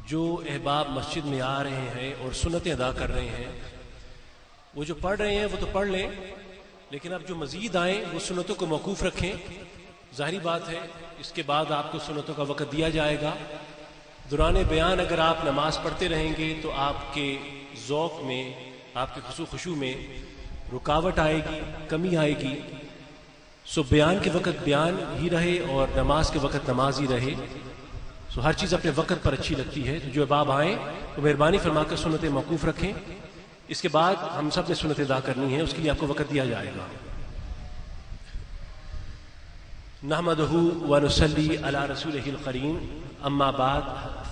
جو احباب مسجد میں آ رہے ہیں اور سنتیں ادا کر رہے ہیں وہ جو پڑھ رہے ہیں وہ تو پڑھ لیں، لیکن اب جو مزید آئیں وہ سنتوں کو موقوف رکھیں۔ ظاہری بات ہے اس کے بعد آپ کو سنتوں کا وقت دیا جائے گا۔ دوران بیان اگر آپ نماز پڑھتے رہیں گے تو آپ کے ذوق میں، آپ کے خشوع میں رکاوٹ آئے گی، کمی آئے گی۔ سو بیان کے وقت بیان ہی رہے اور نماز کے وقت نماز ہی رہے۔ سو ہر چیز اپنے وقت پر اچھی لگتی ہے۔ تو جو احباب آئیں تو مہربانی فرما کر سنتیں موقوف رکھیں۔ اس کے بعد ہم سب نے سنت ادا کرنی ہے، اس کے لیے آپ کو وقت دیا جائے گا۔ نحمدہ ونصلی علی رسولہ الکریم، اما بعد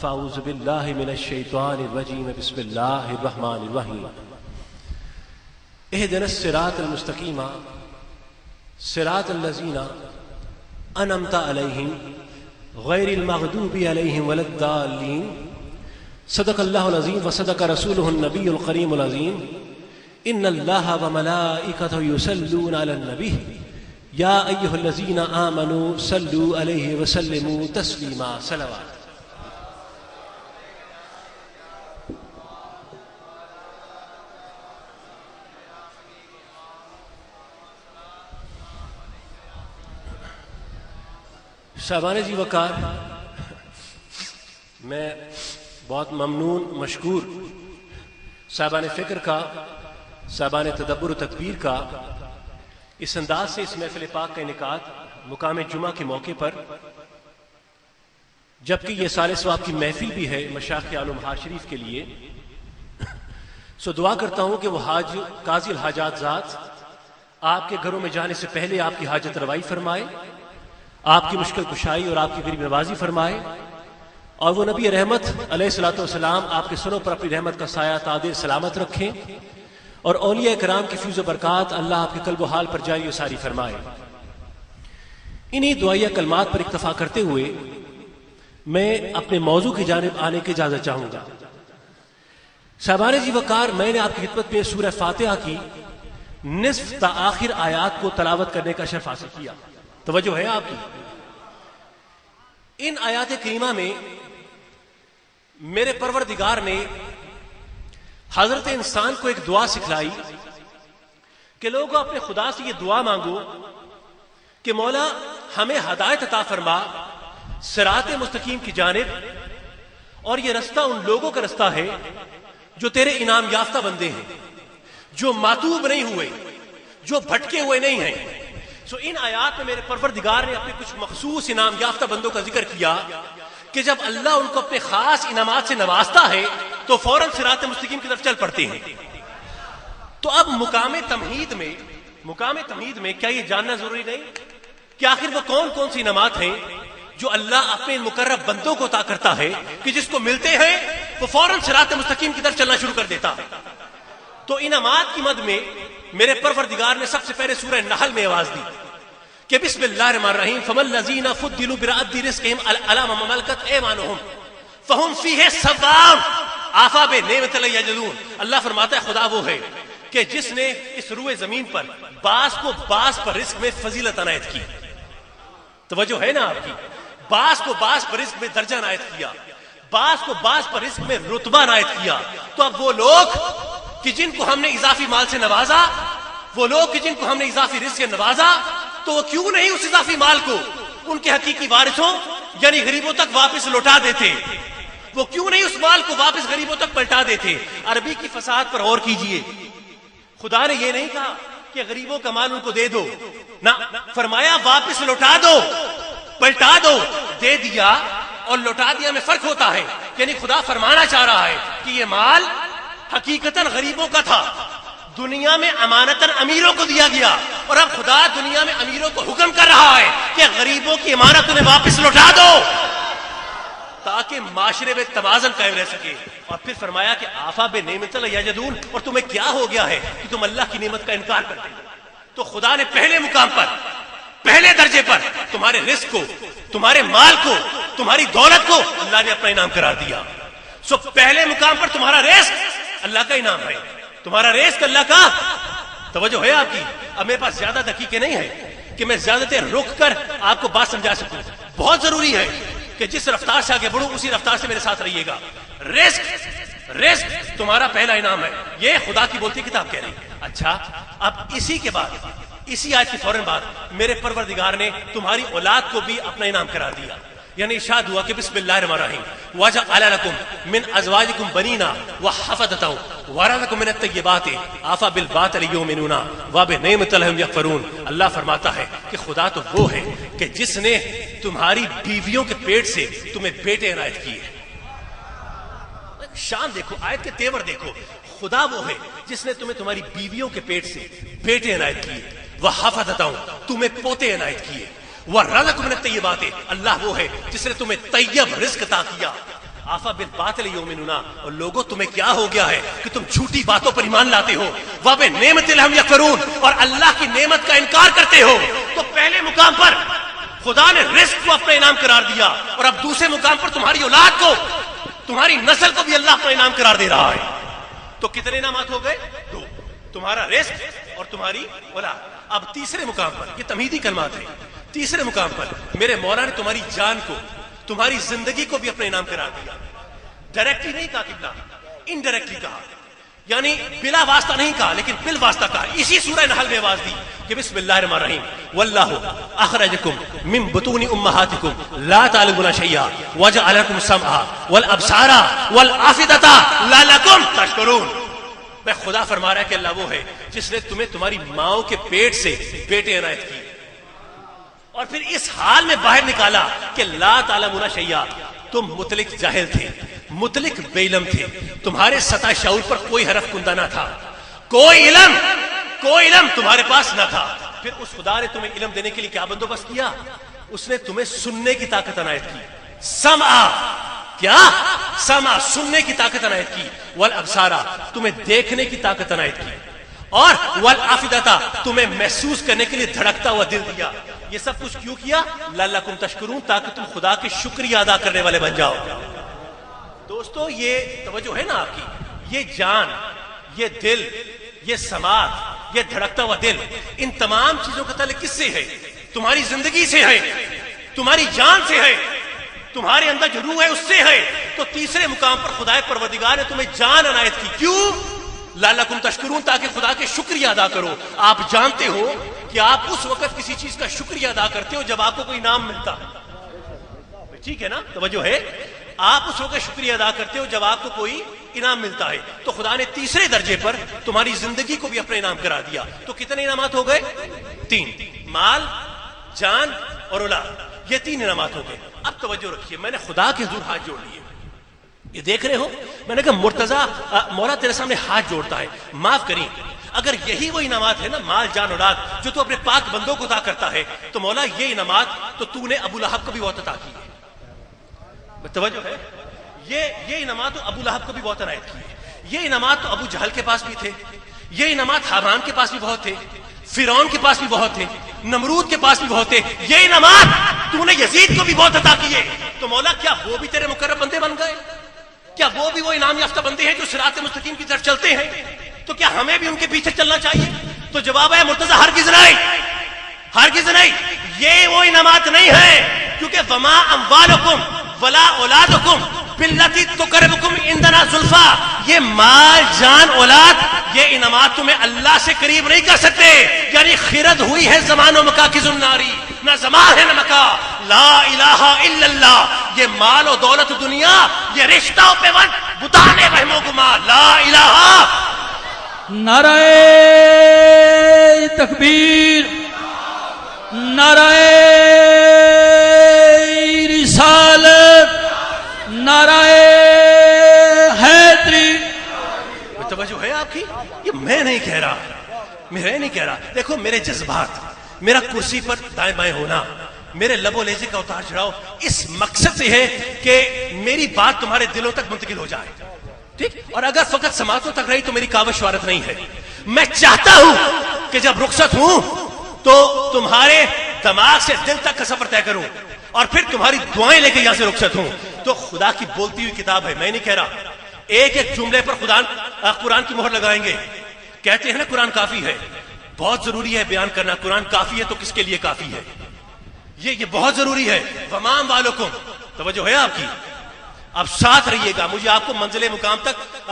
فاعوذ باللہ من الشیطان الرجیم، بسم اللہ الرحمن الرحیم۔ اہدنا الصراط المستقیم صراط الذین انعمت علیہم غیر المغضوب علیہم ولا الضالین۔ صدق اللہ العظیم وصدق رسولہ النبی الکریم العظیم۔ ان اللہ وملائکتہ یصلون علی النبی یا ایھا الذین آمنوا صلوا علیہ وسلموا تسلیما۔ صلوات۔ صاحبان جی وقار، میں بہت ممنون مشکور صاحبان فکر کا، صاحبان تدبر و تدبیر کا، اس انداز سے اس محفل پاک کا انعقاد مقام جمعہ کے موقع پر، جبکہ یہ سال ثواب کی محفل بھی ہے مشائخ عالم حاج شریف کے لیے۔ سو دعا کرتا ہوں کہ وہ حاج قاضی الحاجات ذات آپ کے گھروں میں جانے سے پہلے آپ کی حاجت روائی فرمائے، آپ کی مشکل کشائی اور آپ کی غریب نوازی فرمائے، اور وہ نبی رحمت علیہ الصلوۃ والسلام آپ کے سروں پر اپنی رحمت کا سایہ تادر سلامت رکھیں، اور اولیاء کرام کی فیض و برکات اللہ آپ کے قلب و حال پر جاری و ساری فرمائے۔ انہی دعائیہ کلمات پر اکتفا کرتے ہوئے میں اپنے موضوع کی جانب آنے کی اجازت چاہوں گا۔ صاحبان جی وقار، میں نے آپ کی خدمت میں سورہ فاتحہ کی نصف تا آخر آیات کو تلاوت کرنے کا شرف حاصل کیا۔ توجہ ہے آپ کی؟ ان آیات کریمہ میں میرے پروردگار نے حضرت انسان کو ایک دعا سکھلائی کہ لوگوں اپنے خدا سے یہ دعا مانگو کہ مولا ہمیں ہدایت عطا فرما صراط مستقیم کی جانب، اور یہ رستہ ان لوگوں کا رستہ ہے جو تیرے انعام یافتہ بندے ہیں، جو ماتوب نہیں ہوئے، جو بھٹکے ہوئے نہیں ہیں۔ سو ان آیات میں میرے پروردگار نے اپنے کچھ مخصوص انعام یافتہ بندوں کا ذکر کیا کہ جب اللہ ان کو اپنے خاص انعامات سے نوازتا ہے تو فوراً صراط مستقیم کی طرف چل پڑتے ہیں۔ تو اب مقام تمہید میں کیا یہ جاننا ضروری نہیں کہ آخر وہ کون کون سی انعامات ہیں جو اللہ اپنے مقرب بندوں کو عطا کرتا ہے کہ جس کو ملتے ہیں وہ فوراً صراط مستقیم کی طرف چلنا شروع کر دیتا ہے۔ تو انعامات کی مد میں میرے پروردگار نے سب سے پہلے سورہ نحل میں آواز دی کہ بسم اللہ الرحمن الرحیم، فَمَا الَّذِينَ فُضِّلُوا بِرَدِّ رِزْقِهِمْ عَلَىٰ مَا مَلَكَتْ أَيْمَانُهُمْ فَهُمْ فِيهِ سَوَاءٌ آفا بِنِعْمَتِ اللَّهِ يَجْحَدُونَ۔ اللہ فرماتا ہے خدا وہ ہے کہ جس نے اس روئے زمین پر بعض کو بعض پر رزق میں فضیلت عنایت کی۔ توجہ ہے نا آپ کی؟ بعض کو بعض پر رزق میں درجہ عنایت کیا، بعض کو بعض پر رزق میں رتبہ عنایت کیا۔ تو اب وہ لوگ کہ جن کو ہم نے اضافی مال سے نوازا، وہ لوگ کہ جن کو ہم نے اضافی رزق سے نوازا، تو وہ کیوں نہیں اس اضافی مال کو ان کے حقیقی وارثوں یعنی غریبوں تک واپس لوٹا دیتے؟ وہ کیوں نہیں اس مال کو واپس غریبوں تک پلٹا دیتے؟ عربی کی فصاحت پر غور کیجئے، خدا نے یہ نہیں کہا کہ غریبوں کا مال ان کو دے دو، نہ، فرمایا واپس لوٹا دو، پلٹا دو۔ دے دیا اور لوٹا دیا میں فرق ہوتا ہے، یعنی خدا فرمانا چاہ رہا ہے کہ یہ مال حقیقتاً غریبوں کا تھا، دنیا میں امانتاً امیروں کو دیا گیا، اور اب خدا دنیا میں امیروں کو حکم کر رہا ہے کہ غریبوں کی امانت انہیں واپس لوٹا دو تاکہ معاشرے میں توازن قائم رہ سکے۔ اور پھر فرمایا کہ آفا بنعمت اللہ یجحدون، اور تمہیں کیا ہو گیا ہے کہ تم اللہ کی نعمت کا انکار کرتے ہو؟ تو خدا نے پہلے مقام پر، پہلے درجے پر تمہارے رزق کو، تمہارے مال کو، تمہاری دولت کو اللہ نے اپنا انعام قرار دیا۔ سو پہلے مقام پر تمہارا رزق اللہ کا انعام ہے، تمہارا رزق اللہ کا۔ توجہ ہے آپ کی؟ اب میرے پاس زیادہ دقیقیں نہیں ہے کہ میں زیادہ دیر رک کر آپ کو بات سمجھا سکوں، بہت ضروری ہے کہ جس رفتار سے آگے بڑھوں اسی رفتار سے میرے ساتھ رہیے گا. رزق تمہارا پہلا انعام ہے. یہ خدا کی بولتی کتاب کہہ رہی. اچھا اب اسی کے بعد اسی آیت کے فوراً بعد میرے پروردگار نے تمہاری اولاد کو بھی اپنا انعام قرار دیا. یعنی ارشاد ہوا کہ بسم اللہ الرحمن الرحیم وجعل لکم من ازواجکم بنینا وحفدۃ ورزقکم من الطیبات افبالباطل یؤمنون وبنعمت اللہ یکفرون. اللہ فرماتا ہے کہ خدا تو وہ ہے کہ جس نے تمہاری بیویوں کے پیٹ سے تمہیں بیٹے عنایت کیے. شان دیکھو, آیت کے تیور دیکھو. خدا وہ ہے جس نے تمہیں تمہاری بیویوں کے پیٹ سے بیٹے عنایت کیے. وحفدۃ تمہیں پوتے عنایت کیے. وَرَزَقَكُم مِّنَ الطَّيِّبَاتِ اللہ وہ ہے جس نے تمہیں طیب رزق عطا کیا. آفا بالباطل یؤمنون اور لوگوں تمہیں کیا ہو گیا ہے کہ تم جھوٹی باتوں پر ایمان لاتے ہو. وَبِنِعْمَتِ اللَّهِ یکفرون اور اللہ کی نعمت کا انکار کرتے ہو. تو پہلے مقام پر خدا نے رزق کو اپنا انعام قرار دیا اور اب دوسرے مقام پر تمہاری اولاد کو, تمہاری نسل کو بھی اللہ اپنا انعام قرار دے رہا ہے. تو کتنے انعامات ہو گئے؟ 2. تمہارا رزق اور تمہاری اولاد. اب تیسرے مقام پر, یہ تمہیدی کلمات ہیں, تیسرے مقام پر میرے مولا نے تمہاری جان کو, تمہاری زندگی کو بھی اپنا انعام قرار دیا. ڈائریکٹلی نہیں کہا قبلہ, انڈائریکٹلی کہا, یعنی بلا واسطہ نہیں کہا لیکن بال واسطہ کہا. اسی سورہ نحل میں آواز دی کہ بسم اللہ الرحمن الرحیم واللہ اخرجکم من بطون امہاتکم لا تعلمون شیئا وجعل لکم السمع والابصار والافئدۃ لعلکم تشکرون. میں خدا فرما رہا ہے کہ اللہ وہ ہے جس نے تمہیں تمہاری ماؤں کے پیٹ سے بیٹے عنایت کیے اور پھر اس حال میں باہر نکالا کہ لا تعلمون شیئا, تم مطلق جاہل تھے, مطلق بے علم تھے, تمہارے سطح شعور پر کوئی حرف کندہ نہ تھا, کوئی علم تمہارے پاس نہ تھا. پھر اس خدا نے تمہیں علم دینے کے لیے کیا بندوبست کیا؟ اس نے تمہیں سننے کی طاقت عنایت کی. سمع سننے کی طاقت عنایت کی. والابصار تمہیں دیکھنے کی طاقت عنایت کی. اور والافئدۃ تمہیں محسوس کرنے کے لیے دھڑکتا ہوا دل دیا. یہ سب کچھ کیوں کیا؟ لعلکم تشکرون, تاکہ تم خدا کے شکریہ ادا کرنے والے بن جاؤ. دوستو یہ توجہ ہے نا آپ کی, یہ جان, یہ دل, یہ سماعت, یہ دھڑکتا ہوا دل, ان تمام چیزوں کا تعلق کس سے ہے؟ تمہاری زندگی سے ہے, تمہاری جان سے ہے, تمہارے اندر جو روح ہے اس سے ہے. تو تیسرے مقام پر خدا پروردگار نے تمہیں جان عنایت کی. کیوں؟ لعلکم تشکرون, تاکہ خدا کے شکریہ ادا کرو. آپ جانتے ہو کہ آپ اس وقت کسی چیز کا شکریہ ادا کرتے ہو جب آپ کو کوئی انعام ملتا ہے. ٹھیک ہے نا, توجہ ہے. آپ اس وقت شکریہ ادا کرتے ہو جب آپ کو کوئی انعام ملتا ہے. تو خدا نے تیسرے درجے پر تمہاری زندگی کو بھی اپنا انعام قرار دیا. تو کتنے انعامات ہو گئے؟ 3. مال, جان اور اولاد, یہ 3 انعامات ہو گئے. اب توجہ رکھیے, میں نے خدا کے حضور ہاتھ جوڑ لیے. یہ دیکھ رہے ہو, میں نے کہا مرتضیٰ مولا تیرے سامنے ہاتھ جوڑتا ہے, معاف کریں. اگر یہی وہ انعامات ہے نا, مال, جان, اولاد, جو تو اپنے پاک بندوں کو عطا کرتا ہے, تو مولا یہ انعامات تو نے ابو لہب کو بھی بہت عطا کی ہے. توجہ ہے, یہ انعامات تو ابو لہب کو بھی بہت عنایت کی ہے. یہ انعامات تو ابو جہل کے پاس بھی تھے, یہ انعامات حامان کے پاس بھی بہت تھے, فرعون کے پاس بھی بہت تھے, نمرود کے پاس بھی بہت تھے. یہ انعامات تو نے یزید کو بھی بہت عطا کیے. تو مولا کیا وہ بھی تیرے مقرب بندے بن گئے؟ کیا وہ بھی وہ انعام یافتہ بندے ہیں جو صراط مستقیم کی طرف چلتے ہیں؟ تو کیا ہمیں بھی ان کے پیچھے چلنا چاہیے؟ تو جواب ہے مرتضیٰ ہرگز نہیں. یہ وہ انعامات نہیں ہیں, کیونکہ وما اموالکم ولا اولادکم باللتی تقربکم عندنا زلفا, یہ مال, جان, اولاد, یہ انعامات تمہیں اللہ سے قریب نہیں کر سکتے. یعنی خرد ہوئی ہے زمان و مکا کی زناری, نہ زمان ہے نہ مکا. لا الہ الا اللہ, یہ مال و دولت دنیا, یہ رشتہ و پیوند بتانے وہم و گما. لا الہ. نعرہ تکبیر, نعرہ رسالت, نعرہ حیدری. توجہ ہے آپ کی, یہ میں نہیں کہہ رہا, دیکھو میرے جذبات, میرا کرسی پر دائیں بائیں ہونا, میرے لب و لہجے کا اتار چڑھاؤ اس مقصد سے ہے کہ میری بات تمہارے دلوں تک منتقل ہو جائے. ٹھیک, اور اگر فقط سماعتوں تک رہی تو میری کاوش وارت نہیں ہے. میں چاہتا ہوں کہ جب رخصت ہوں تو تمہارے دماغ سے دل تک کا سفر طے کروں اور پھر تمہاری دعائیں لے کے یہاں سے رخصت ہوں. تو خدا کی بولتی ہوئی کتاب ہے, میں نہیں کہہ رہا. ایک ایک جملے پر قرآن کی مہر لگائیں گے. کہتے ہیں نا قرآن کافی ہے, بہت ضروری ہے بیان کرنا. قرآن کافی ہے تو کس کے لیے کافی ہے؟ یہ بہت ضروری ہے. وما اموالکم توجہ ہے آپ کی؟ اب ساتھ رہیے گا، مجھے آپ کو منزل مقام تک،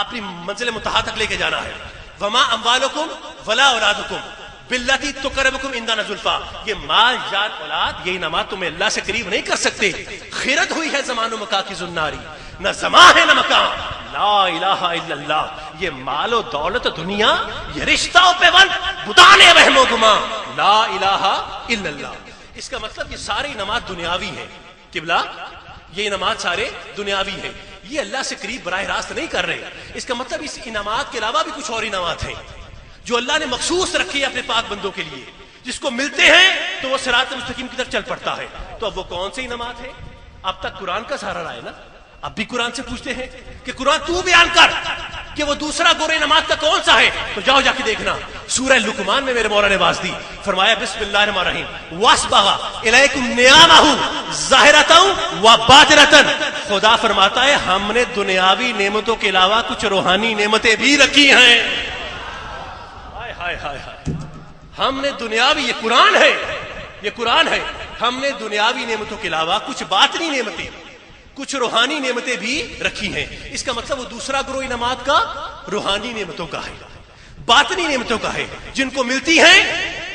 اپنی منزل منتہا تک لے کے جانا ہے. وما اموالکم ولا اولادکم باللتی تقربکم عندنا زلفا. یہ مال جان اولاد، یہ انعامات تمہیں اللہ سے قریب نہیں کر سکتے. خیرت ہوئی ہے زمان و مکان کی زناری، نہ زمان ہے نہ مکان. لا الہ الا اللہ. یہ مال و دولت دنیا، یہ رشتہ و پیوند بدانے وہم و گما. لا الہ الا اللہ. اس کا مطلب یہ سارے انعامات دنیاوی ہیں. قبلہ یہ انعامات سارے دنیاوی ہیں، یہ اللہ سے قریب براہ راست نہیں کر رہے. اس کا مطلب اس انعامات کے علاوہ بھی کچھ اور انعامات ہیں جو اللہ نے مخصوص رکھے ہیں اپنے پاک بندوں کے لیے، جس کو ملتے ہیں تو وہ صراط مستقیم کی طرف چل پڑتا ہے. تو اب وہ کون سے انعامات ہیں؟ اب تک قرآن کا سہارا رہا ہے نا، اب بھی قرآن سے پوچھتے ہیں کہ قرآن تو بیان کر کہ وہ دوسرا گورے انعامات کا کون سا ہے. تو جاؤ جا کے دیکھنا، سورہ لقمان میں میرے مولا نے آواز دی، فرمایا بسم اللہ الرحمن الرحیم واسبغ الیکم نعمہ ظاہرۃ و باطنۃ. خدا فرماتا ہے ہم نے دنیاوی نعمتوں کے علاوہ کچھ روحانی نعمتیں بھی رکھی ہیں. ہائے ہائے ہائے ہائے. ہم نے دنیاوی، یہ قرآن ہے، یہ قرآن ہے، ہم نے دنیاوی نعمتوں کے علاوہ کچھ باطنی نعمتیں، کچھ روحانی نعمتیں بھی رکھی ہیں. اس کا مطلب وہ دوسرا گروہ انعامات کا روحانی نعمتوں کا ہے، باطنی نعمتوں کا ہے، جن کو ملتی ہیں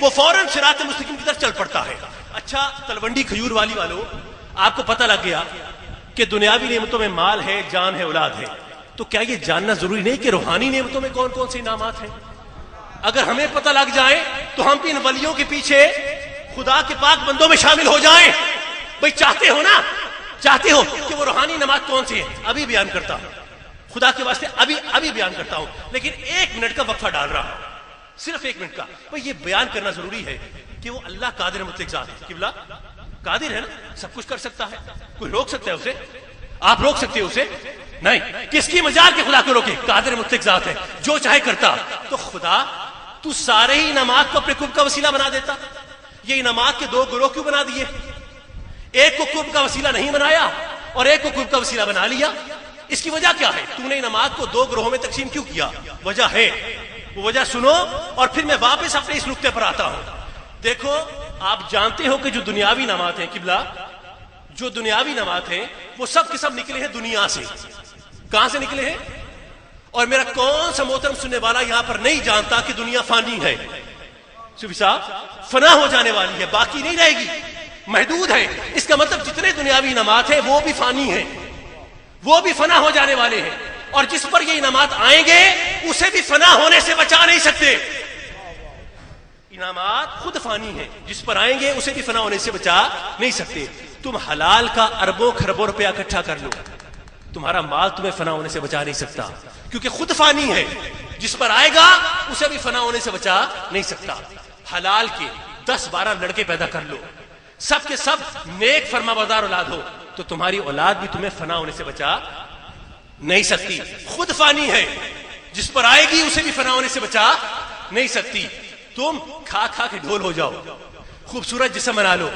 وہ فوراً صراط مستقیم کی طرف چل پڑتا ہے. اچھا تلونڈی کھجور والی والوں، آپ کو پتہ لگ گیا کہ دنیاوی نعمتوں میں مال ہے، جان ہے، اولاد ہے. تو کیا یہ جاننا ضروری نہیں کہ روحانی نعمتوں میں کون کون سے انعامات ہیں؟ اگر ہمیں پتہ لگ جائے تو ہم بھی ان ولیوں کے پیچھے خدا کے پاک بندوں میں شامل ہو جائیں. بھئی چاہتے ہو نا، چاہتے ہو کہ وہ روحانی نعمات کون سی ہیں؟ ابھی بیان کرتا ہوں، خدا کے واسطے ابھی بیان کرتا ہوں، لیکن 1 منٹ کا وقفہ ڈال رہا ہوں، صرف 1 منٹ کا. بھئی یہ بیان کرنا ضروری ہے کہ وہ اللہ قادر مطلق ذات ہے. قبلہ قادر ہے نا، سب کچھ کر سکتا ہے. کوئی روک سکتا ہے اسے؟ آپ روک سکتے ہو اسے؟ نہیں. کس کی مجال کے خدا کو روکے؟ قادر مطلق ذات ہے، جو چاہے کرتا. تو خدا تو سارے ہی انعامات کو اپنے قرب کا وسیلہ بنا دیتا. یہ انعامات کے 2 گروہ کیوں بنا دیے؟ ایک کو قرب کا وسیلہ نہیں بنایا اور ایک کو قرب کا وسیلہ بنا لیا. اس کی وجہ کیا ہے؟ تو نے انعامات کو 2 گروہوں میں تقسیم کیوں کیا؟ وجہ ہے، وہ وجہ سنو اور پھر میں واپس اپنے اس نقطے پر آتا ہوں. دیکھو آپ جانتے ہو کہ جو دنیاوی انعامات ہیں، قبلہ جو دنیاوی انعامات ہیں وہ سب کے سب نکلے ہیں دنیا سے. کہاں سے نکلے ہیں؟ اور میرا کون سا محترم سننے والا یہاں پر نہیں جانتا کہ دنیا فانی ہے؟ صوفی صاحب، فنا ہو جانے والی ہے، باقی نہیں رہے گی، محدود ہے. اس کا مطلب جتنے دنیاوی انعامات ہیں وہ بھی فانی ہیں، وہ بھی فنا ہو جانے والے ہیں. اور جس پر یہ انعامات آئیں گے اسے بھی فنا ہونے سے بچا نہیں سکتے. انعامات خود فانی ہیں، جس پر آئیں گے اسے بھی فنا ہونے سے بچا نہیں سکتے. تم حلال کا اربوں خربوں روپیہ اکٹھا کر لو، تمہارا مال تمہیں فنا ہونے سے بچا نہیں سکتا، کیونکہ خود فانی ہے. جس پر آئے گا اسے بھی فنا ہونے سے بچا نہیں سکتا. حلال کے 10-12 لڑکے پیدا کر لو، سب کے سب نیک فرما بردار اولاد ہو، تو تمہاری اولاد بھی تمہیں فنا ہونے سے بچا نہیں سکتی. خود فانی ہے، جس پر آئے گی اسے بھی فنا ہونے سے بچا نہیں سکتی. تم کھا کھا کے ڈھول ہو جاؤ، خوبصورت جسم بنا لو،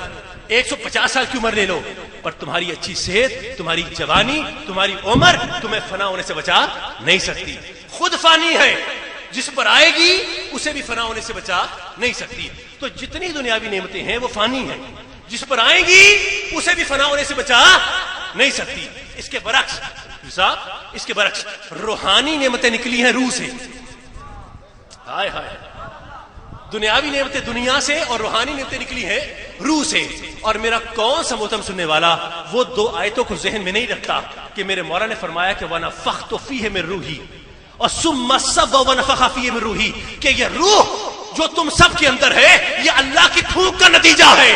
150 سال کی عمر لے لو، پر تمہاری اچھی صحت، تمہاری جوانی، تمہاری عمر تمہیں فنا ہونے سے بچا نہیں سکتی. خود فانی ہے، جس پر آئے گی اسے بھی فنا ہونے سے بچا نہیں سکتی. تو جتنی دنیاوی نعمتیں ہیں وہ فانی ہیں، جس پر آئیں گی اسے بھی فنا ہونے سے بچا نہیں سکتی. اس کے برعکس صاحب، اس کے برعکس روحانی نعمتیں نکلی ہیں روح سے. ہائے ہائے، دنیاوی نعمتیں دنیا سے اور روحانی نعمتیں نکلی ہیں روح سے. اور میرا کون سا محترم سننے والا وہ 2 آیتوں کو ذہن میں نہیں رکھتا کہ میرے مولا نے فرمایا کہ وَنَفَخْتُ فِيهِ مِن رُوحِي اور ثُمَّ صَبَّ وَنَفَخَ فِيهِ مِن رُوحِي، کہ یہ روح جو تم سب کے اندر ہے یہ اللہ کی پھونک کا نتیجہ ہے.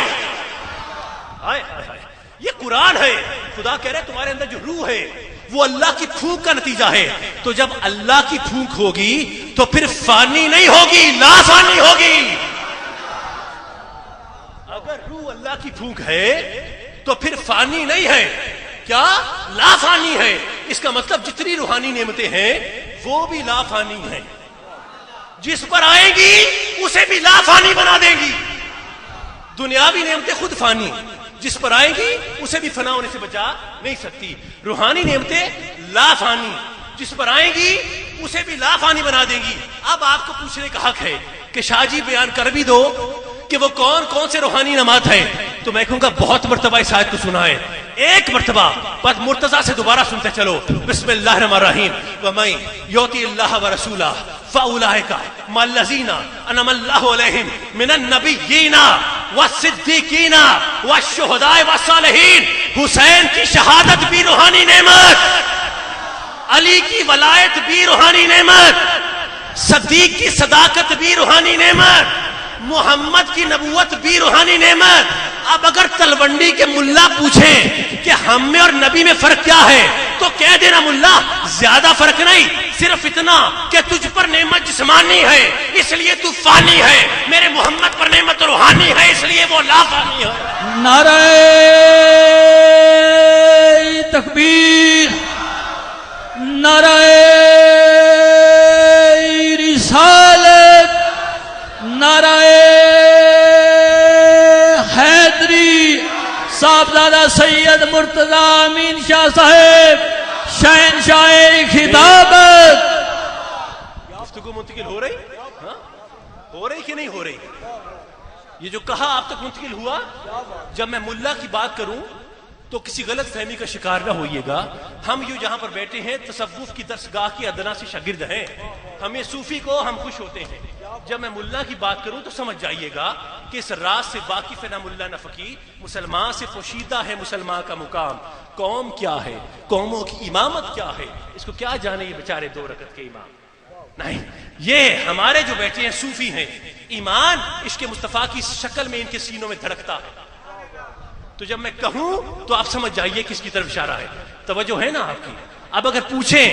یہ قرآن ہے، خدا کہہ رہے تمہارے اندر جو روح ہے وہ اللہ کی پھونک کا نتیجہ ہے. تو جب اللہ کی پھونک ہوگی تو پھر فانی نہیں ہوگی، لا فانی ہوگی. اگر روح اللہ کی پھونک ہے تو پھر فانی نہیں ہے، کیا؟ لا فانی ہے. اس کا مطلب جتنی روحانی نعمتیں ہیں وہ بھی لا فانی ہیں، جس پر آئیں گی اسے بھی لا فانی بنا دیں گی. دنیاوی نعمتیں خود فانی، جس پر آئیں گی اسے بھی فنا ہونے سے بچا نہیں سکتی. روحانی نعمتیں لا فانی، جس پر آئیں گی اسے بھی لا فانی بنا دیں گی. اب آپ کو پوچھنے کا حق ہے کہ شاہ جی بیان کر بھی دو کہ وہ کون کون سے روحانی نعمات ہیں. تو میں کہوں گا بہت مرتبہ اس آیت کو سنا ہے ایک مرتبہ بس مرتضی سے دوبارہ سنتے چلو. بسم اللہ الرحمن الرحیم. وَمَن يُطِعِ اللَّهَ وَرَسُولَهُ فَأُولَٰئِكَ مَعَ الَّذِينَ أَنْعَمَ اللَّهُ عَلَيْهِم مِّنَ النَّبِيِّينَ وَالصِّدِّيقِينَ وَالشُّهَدَاءِ وَالصَّالِحِينَ. حسین کی شہادت بھی روحانی نعمت، علی کی ولایت بھی روحانی نعمت، صدیق کی صداقت بھی روحانی نعمت، محمد کی نبوت بھی روحانی نعمت. اب اگر تلونڈی کے ملا پوچھیں کہ ہم میں اور نبی میں فرق کیا ہے تو کہہ دینا ملا زیادہ فرق نہیں، صرف اتنا کہ تجھ پر نعمت جسمانی ہے اس لیے تو فانی ہے، میرے محمد پر نعمت روحانی ہے اس لیے وہ لا فانی ہے. نعرہ تکبیر، نعرہ رسالت، نعرہ حیدری. صاحبزادہ سید مرتضی امین شاہ صاحب شہنشاہ خطابت. گفتگو منتقل ہو رہی؟ ہو رہی کہ نہیں ہو رہی؟ یہ جو کہا آپ تک منتقل ہوا؟ جب میں ملا کی بات کروں تو کسی غلط فہمی کا شکار نہ ہوئیے گا. ہم یوں جہاں پر بیٹھے ہیں تصوف کی درسگاہ کی ادنا سے شاگرد ہیں، ہمیں صوفی کو ہم خوش ہوتے ہیں. جب میں ملا کی بات کروں تو سمجھ جائیے گا کہ اس راز سے واقف ہے نہ ملا نہ فقیر. مسلمان سے پوشیدہ ہے مسلمان کا مقام. قوم کیا ہے، قوموں کی امامت کیا ہے، اس کو کیا جانے یہ بیچارے 2 رکعت کے امام. نہیں، یہ ہمارے جو بیٹھے ہیں صوفی ہیں، ایمان عشق مصطفیٰ کی شکل میں ان کے سینوں میں دھڑکتا ہے. تو جب میں کہوں تو آپ سمجھ جائیے کس کی طرف اشارہ ہے. توجہ ہے نا آپ کی؟ اب اگر پوچھیں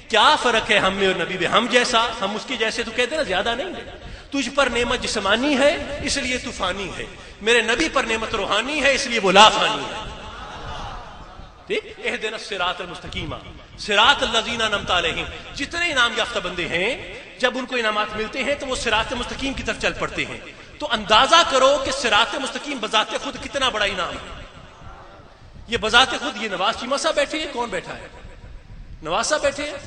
کیا فرق ہے ہم میں اور نبی میں، ہم جیسا ہم اس کے جیسے، تو کہتے نا زیادہ نہیں ہے. تجھ پر نعمت جسمانی ہے اس لیے تو فانی ہے، میرے نبی پر نعمت روحانی ہے اس لیے وہ لا فانی ہے. ٹھیک؟ اہدنا الصراط المستقیم صراط الذین انعمت علیہم. جتنے انعام یافتہ بندے ہیں جب ان کو انعامات ملتے ہیں تو وہ صراط مستقیم کی طرف چل پڑتے ہیں. تو اندازہ کرو کہ صراط مستقیم بذات خود کتنا بڑا انعام ہے. یہ بذات خود یہ نواز چیمہ صاحب بیٹھے ہیں، کون بیٹھا ہے؟ نواز صاحب بیٹھے ہیں.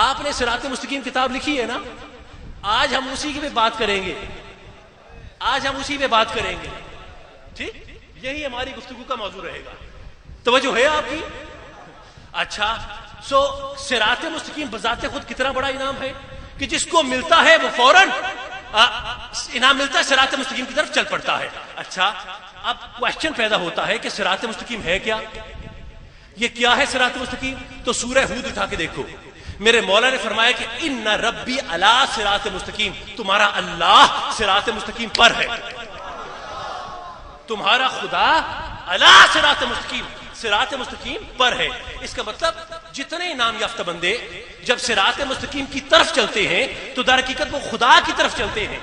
آپ نے صراط مستقیم کتاب لکھی ہے نا، آج ہم اسی پہ بات کریں گے، آج ہم اسی پہ بات کریں گے. ٹھیک، یہی ہماری گفتگو کا موضوع رہے گا. توجہ ہے آپ کی؟ اچھا، صراط مستقیم بذات خود کتنا بڑا انعام ہے کہ جس کو ملتا ہے وہ فوراً انعام ملتا ہے، صراط مستقیم کی طرف چل پڑتا ہے. اچھا، اب کوشچن پیدا ہوتا ہے کہ صراط مستقیم ہے کیا؟ یہ کیا ہے صراط مستقیم؟ تو سورہ ہود اٹھا کے دیکھو. میرے مولا نے فرمایا کہ ان ربی علی صراط مستقیم، تمہارا اللہ صراط مستقیم پر ہے، تمہارا خدا علی صراط مستقیم، صراط مستقیم پر ہے. اس کا مطلب جتنے انعام یافتہ بندے جب صراط مستقیم کی طرف چلتے ہیں تو در حقیقت وہ خدا کی طرف چلتے ہیں.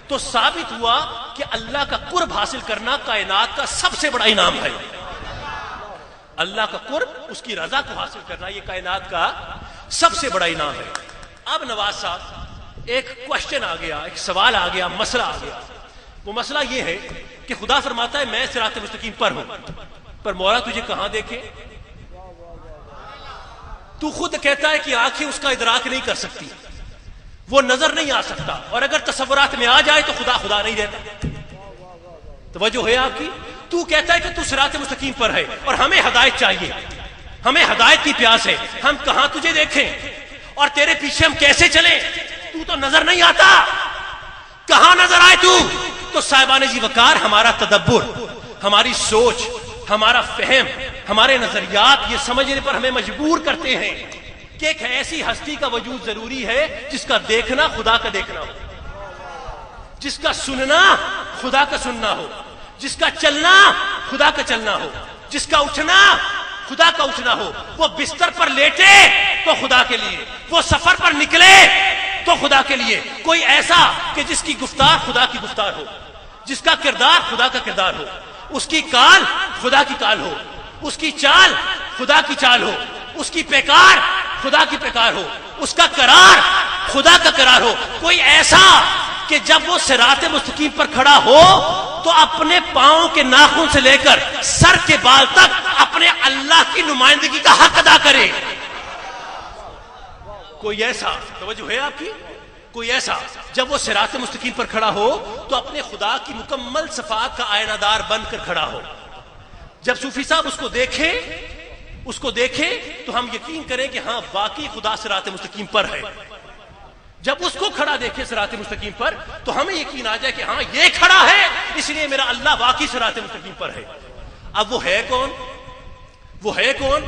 تو ثابت ہوا کہ اللہ کا قرب حاصل کرنا کائنات کا سب سے بڑا انعام ہے. اللہ کا قرب، اس کی رضا کو حاصل کرنا، یہ کائنات کا سب سے بڑا انعام ہے. اب نواز صاحب ایک کوشچن آ گیا، ایک سوال آ گیا، مسئلہ آ گیا. وہ مسئلہ یہ ہے کہ خدا فرماتا ہے میں صراط مستقیم پر ہوں، پر مولا تجھے کہاں دیکھے؟ تو خود کہتا ہے کہ آنکھیں اس کا ادراک نہیں کر سکتی، وہ نظر نہیں آ سکتا، اور اگر تصورات میں آ جائے تو خدا خدا نہیں رہتا. توجہ ہے آپ کی؟ تو کہتا ہے کہ تو صراط مستقیم پر ہے اور ہمیں ہدایت چاہیے، ہمیں ہدایت کی پیاس ہے. ہم کہاں تجھے دیکھیں اور تیرے پیچھے ہم کیسے چلیں؟ تو نظر نہیں آتا، کہاں نظر آئے تو؟ تو صاحبان جی وقار، ہمارا تدبر، ہماری سوچ، ہمارا فہم، ہمارے نظریات یہ سمجھنے پر ہمیں مجبور کرتے ہیں کہ ایک ایسی ہستی کا وجود ضروری ہے جس کا دیکھنا خدا کا دیکھنا ہو، جس کا سننا خدا کا سننا ہو، جس کا چلنا خدا کا چلنا ہو، جس کا اٹھنا خدا کا اٹھنا ہو. وہ بستر پر لیٹے تو خدا کے لیے، وہ سفر پر نکلے تو خدا کے لیے. کوئی ایسا کہ جس کی گفتار خدا کی گفتار ہو، جس کا کردار خدا کا کردار ہو، اس کی کال خدا کی کال ہو، اس کی چال خدا کی چال ہو، اس کی پیکار خدا کی پیکار ہو، اس کا قرار خدا کا قرار ہو. کوئی ایسا کہ جب وہ صراط مستقیم پر کھڑا ہو تو اپنے پاؤں کے ناخن سے لے کر سر کے بال تک اپنے اللہ کی نمائندگی کا حق ادا کرے. کوئی ایسا، توجہ ہے آپ کی؟ کوئی ایسا جب وہ صراط مستقیم پر کھڑا ہو تو اپنے خدا کی مکمل صفات کا آئینہ دار بن کر کھڑا ہو. جب صوفی صاحب اس کو دیکھیں تو ہم یقین کریں کہ ہاں واقعی خدا صراط مستقیم پر ہے. جب اس کو کھڑا دیکھے صراط مستقیم پر تو ہمیں یقین آ جائے کہ ہاں یہ کھڑا ہے اس لیے میرا اللہ واقعی صراط مستقیم پر ہے. اب وہ ہے کون؟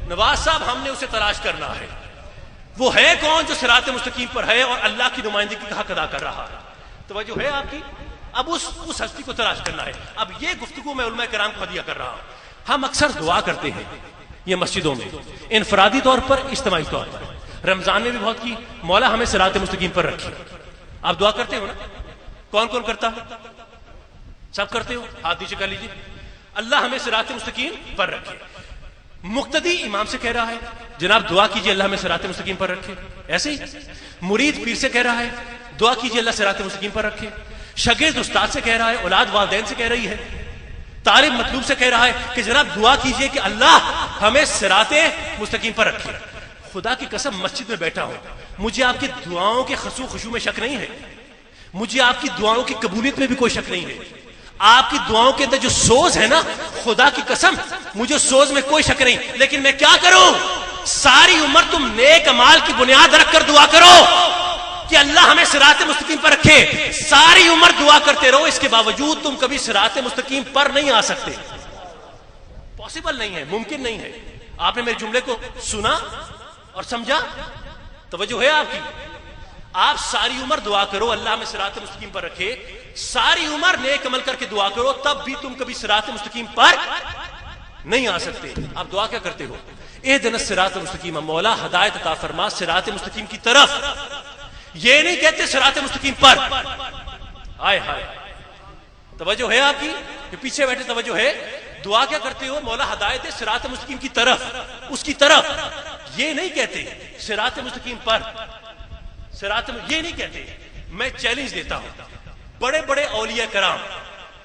نواز صاحب ہم نے اسے تلاش کرنا ہے. وہ ہے کون جو صراط مستقیم پر ہے اور اللہ کی نمائندگی کا حق ادا کر رہا ہے؟ توجہ ہے آپ کی؟ اب اس ہستی کو تلاش کرنا ہے. اب یہ گفتگو میں علماء کرام کو ہدیہ کر رہا ہوں. ہم اکثر دعا کرتے ہیں یہ مسجدوں میں، انفرادی طور پر، اجتماعی طور پر. رمضان میں بھی بہت کی، مولا ہمیں صراط مستقیم پر رکھے. آپ دعا کرتے ہو نا؟ کون کون کرتا؟ سب کرتے ہو؟ ہاتھ نیچے کر لیجیے. اللہ ہمیں صراط مستقیم پر رکھے. مقتدی امام سے کہہ رہا ہے جناب دعا کیجیے اللہ ہمیں صراط مستقیم پر رکھے. ایسے ہی مرید پیر سے کہہ رہا ہے دعا کیجیے اللہ صراط مستقیم پر رکھے. شاگرد استاد سے کہہ رہا ہے، اولاد والدین سے کہہ رہی ہے، طالب مطلوب سے کہہ رہا ہے کہ جناب دعا کیجیے کہ اللہ ہمیں صراط مستقیم پر رکھے. خدا کی قسم مسجد میں بیٹھا ہوں، مجھے آپ کی دعاؤں کے خشوع میں شک نہیں ہے، مجھے آپ کی دعاؤں کی قبولیت میں بھی کوئی شک نہیں ہے. آپ کی دعاؤں کے اندر جو سوز ہے نا، خدا کی قسم مجھے سوز میں کوئی شک نہیں. لیکن میں کیا کروں؟ ساری عمر تم نیک اعمال کی بنیاد رکھ کر دعا کرو کہ اللہ ہمیں صراط مستقیم پر رکھے. ساری عمر دعا کرتے رہو، اس کے باوجود تم کبھی صراط مستقیم پر نہیں آ سکتے. پاسبل نہیں ہے، ممکن نہیں ہے. آپ نے میرے جملے کو سنا اور سمجھا؟ توجہ ہے آپ کی؟ آپ ساری عمر دعا کرو اللہ ہمیں صراط مستقیم پر رکھے، ساری عمر نیک عمل کر کے دعا کرو، تب بھی تم کبھی صراط مستقیم پر نہیں آ سکتے. آپ دعا کیا کرتے ہو؟ اہدنا الصراط المستقیم، مولا ہدایت عطا فرما صراط مستقیم کی طرف. یہ نہیں کہتے صراط مستقیم پر. ہائے ہائے، توجہ ہے آپ کی؟ کہ پیچھے بیٹھے توجہ ہے؟ دعا کیا کرتے ہو؟ مولا ہدایت صراط مستقیم کی طرف، اس کی طرف. یہ نہیں کہتے صراط مستقیم پر، یہ نہیں کہتے. میں چیلنج دیتا ہوں، بڑے بڑے اولیاء کرام،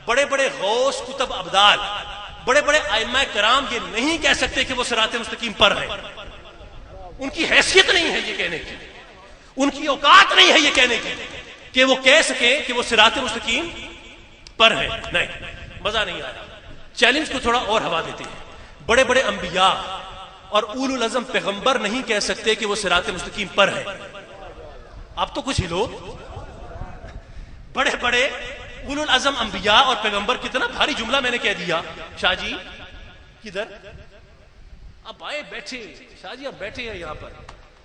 بڑے بڑے غوث کتب ابدال، بڑے بڑے ائمہ کرام یہ نہیں کہہ سکتے کہ وہ صراط مستقیم پر ہے. ان کی حیثیت نہیں ہے یہ کہنے کی، ان کی اوقات نہیں ہے یہ کہنے کی کہ وہ کہہ سکیں کہ وہ صراط مستقیم پر ہے. نہیں، مزہ نہیں آیا. چیلنج کو تھوڑا اور ہوا دیتے ہیں. بڑے بڑے انبیاء اور اولو العزم پیغمبر نہیں کہہ سکتے کہ وہ صراط مستقیم پر ہے. اب تو کچھ ہلو. بڑے بڑے اولو العزم انبیاء اور پیغمبر، کتنا بھاری جملہ میں نے کہہ دیا. شاہ جی کدھر؟ اب آئے بیٹھے، شاہ جی اب بیٹھے ہیں یہاں پر،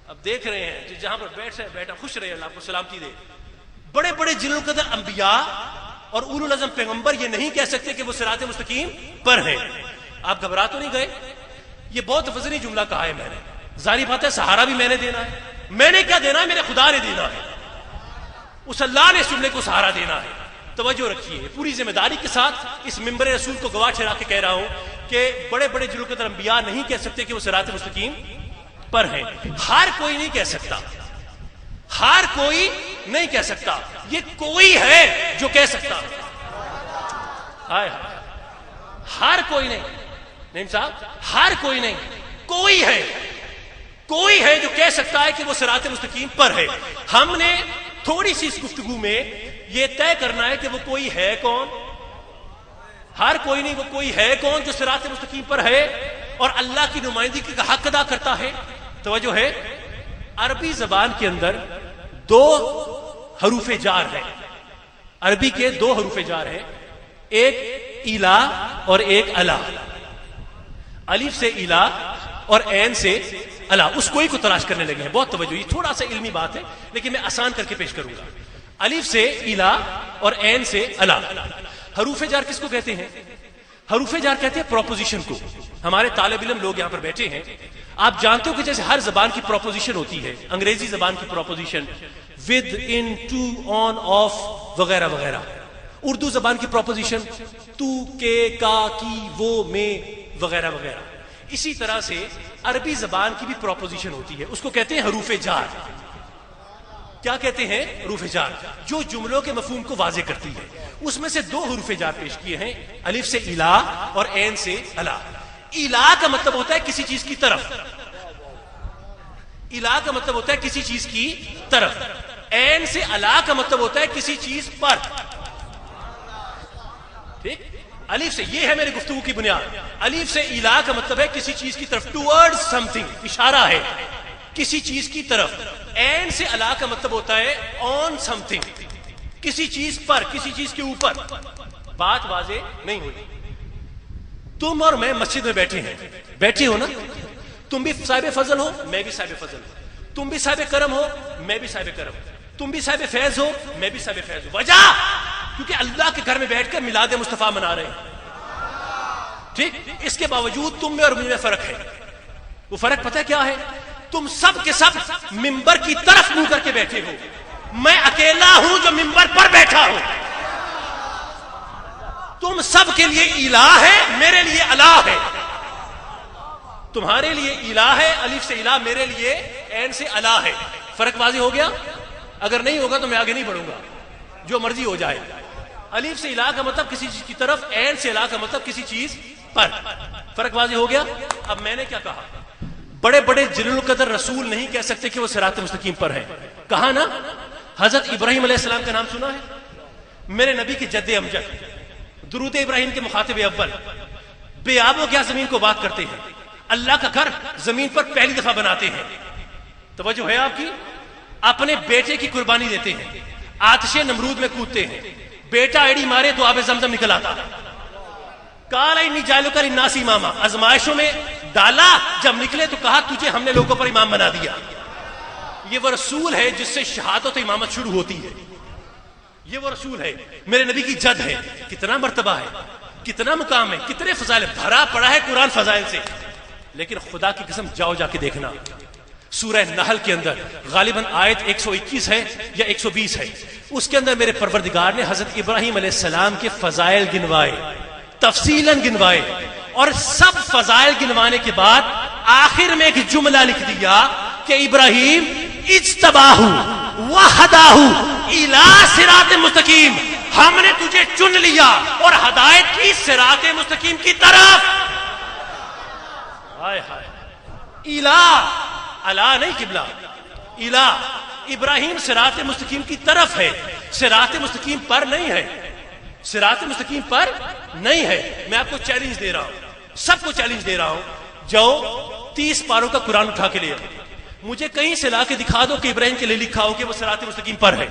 اب دیکھ رہے ہیں جہاں پر بیٹھا خوش رہے، اللہ آپ کو سلامتی دے. بڑے بڑے جلوہ القدر انبیاء اور اولو العزم پیغمبر یہ نہیں کہہ سکتے کہ وہ صراط مستقیم پر ہیں. آپ گھبرا تو نہیں گئے؟ یہ بہت وزنی جملہ کہا ہے میں نے. ظاہری بات ہے سہارا بھی میں نے دینا ہے. میں نے کیا دینا ہے؟ میرے خدا نے دینا ہے. اس اللہ نے اس جملے کو سہارا دینا ہے. توجہ رکھیے، پوری ذمہ داری کے ساتھ اس ممبر رسول کو گواہ ٹھہرا کے کہہ رہا ہوں کہ بڑے بڑے جلوہ القدر انبیاء نہیں کہہ سکتے کہ وہ صراط مستقیم پر ہیں. ہر کوئی نہیں کہہ سکتا، ہر کوئی نہیں کہہ سکتا. یہ کوئی ہے جو کہہ سکتا. ہر کوئی نہیں، نہیں صاحب، ہر کوئی نہیں، کوئی ہے جو کہہ سکتا ہے کہ وہ صراط مستقیم پر ہے. ہم نے تھوڑی سی اس گفتگو میں یہ طے کرنا ہے کہ وہ کوئی ہے کون. ہر کوئی نہیں، وہ کوئی ہے کون جو صراط مستقیم پر ہے اور اللہ کی نمائندگی کا حق ادا کرتا ہے. توجہ ہے، عربی زبان کے اندر 2 حروف جار ہیں. عربی کے 2 حروف جار ہیں، ایک ایلا اور ایک الا. الف سے ایلا اور عین سے الا. اس کوئی کو تلاش کرنے لگے ہیں. بہت توجہ، یہ تھوڑا سا علمی بات ہے لیکن میں آسان کر کے پیش کروں گا. الف سے ایلا اور عین سے الا. حروف جار کس کو کہتے ہیں؟ حروف جار کہتے ہیں پروپوزیشن کو. ہمارے طالب علم لوگ یہاں پر بیٹھے ہیں، آپ جانتے ہو کہ جیسے ہر زبان کی پروپوزیشن ہوتی ہے، انگریزی زبان کی proposition with, in, to, on, of وغیرہ وغیرہ. اردو زبان کی پروپوزیشن تو، کے، کا، کی، وہ، میں وغیرہ وغیرہ. اسی طرح سے عربی زبان کی بھی پروپوزیشن ہوتی ہے، اس کو کہتے ہیں حروف جار. کیا کہتے ہیں؟ حروف جار، جو جملوں کے مفہوم کو واضح کرتی ہے. اس میں سے 2 حروف جار پیش کیے ہیں، الف سے الا اور عین سے الا. الا کا مطلب ہوتا ہے کسی چیز کی طرف. الا کا مطلب ہوتا ہے کسی چیز کی طرف. عین سے الا کا مطلب ہوتا ہے کسی چیز پر. ٹھیک؟ الف سے، یہ ہے میری گفتگو کی بنیاد. الف سے الا کا مطلب ہے کسی چیز کی طرف، ٹورڈ سم تھنگ، اشارہ ہے کسی چیز کی طرف. این سے الا کا مطلب ہوتا ہے آن سم تھنگ، کسی چیز پر، کسی چیز کے اوپر. بات واضح نہیں ہوئی. تم اور میں مسجد میں بیٹھے ہو نا، تم بھی صاحب فضل ہو، میں بھی صاحب فضل ہوں. تم بھی صاحب کرم ہو، میں بھی صاحب کرم ہوں. تم بھی صاحب فیض ہو، میں بھی صاحب فیض ہوں. وجہ کیونکہ اللہ کے گھر میں بیٹھ کر میلاد مصطفیٰ منا رہے ہیں. ٹھیک، اس کے باوجود تم میں اور مجھ میں فرق ہے. وہ فرق پتہ کیا ہے؟ تم سب کے سب ممبر کی طرف منہ کر کے بیٹھے ہو، میں اکیلا ہوں جو ممبر پر بیٹھا ہوں. تم سب کے لیے الہ ہے، میرے لیے الہ ہے. تمہارے لیے الہ ہے الف سے الہ، میرے لیے این سے الہ ہے. فرق واضح ہو گیا؟ اگر نہیں ہوگا تو میں آگے نہیں بڑھوں گا، جو مرضی ہو جائے. الف سے الہ کا مطلب کسی چیز کی طرف، این سے الہ کا مطلب کسی چیز پر. فرق واضح ہو گیا؟ اب میں نے کیا کہا؟ بڑے بڑے جلیل القدر رسول نہیں کہہ سکتے کہ وہ صراط مستقیم پر ہیں. کہا نا، حضرت ابراہیم علیہ السلام کا نام سنا ہے؟ میرے نبی کے جد امجد، درود ابراہیم کے مخاطب اول، بے آب و گیا زمین کو بات کرتے ہیں، اللہ کا گھر زمین پر پہلی دفعہ بناتے ہیں. توجہ ہے آپ کی؟ اپنے بیٹے کی قربانی دیتے ہیں، آتش نمرود میں کودتے ہیں، بیٹا ایڑی مارے تو آب زمزم نکل آتا. قال انی جاعلک للناس اماما، آزمائشوں میں ڈالا، جب نکلے تو کہا تجھے ہم نے لوگوں پر امام بنا دیا. یہ وہ رسول ہے جس سے شہادت و امامت شروع ہوتی ہے. یہ وہ رسول ہے، میرے نبی کی جد ہے. کتنا مرتبہ ہے، کتنا مقام ہے، کتنے فضائل، بھرا پڑا ہے قرآن فضائل سے. لیکن خدا کی قسم جاؤ جا کے دیکھنا، سورہ نحل کے اندر غالباً آیت 121 ہے یا 120 ہے، اس کے اندر میرے پروردگار نے حضرت ابراہیم علیہ السلام کے فضائل گنوائے، تفصیلاً گنوائے. اور سب فضائل گنوانے کے بعد آخر میں ایک جملہ لکھ دیا کہ ابراہیم اجتباہ وہداہ الی صراط مستقیم، ہم نے تجھے چن لیا اور ہدایت کی صراط مستقیم کی طرف. ہائے ہائے، الہ، الا نہیں قبلہ، الہ. ابراہیم صراط مستقیم کی طرف ہے، صراط مستقیم پر نہیں ہے، صراط مستقیم پر نہیں ہے. میں آپ کو چیلنج دے رہا ہوں، سب کو چیلنج دے رہا ہوں، جاؤ 30 پاروں کا قرآن اٹھا کے لے آؤ، مجھے کہیں سے لا کے دکھا دو کہ ابراہیم کے لیے لکھا ہو کہ وہ صراط مستقیم پر ہے.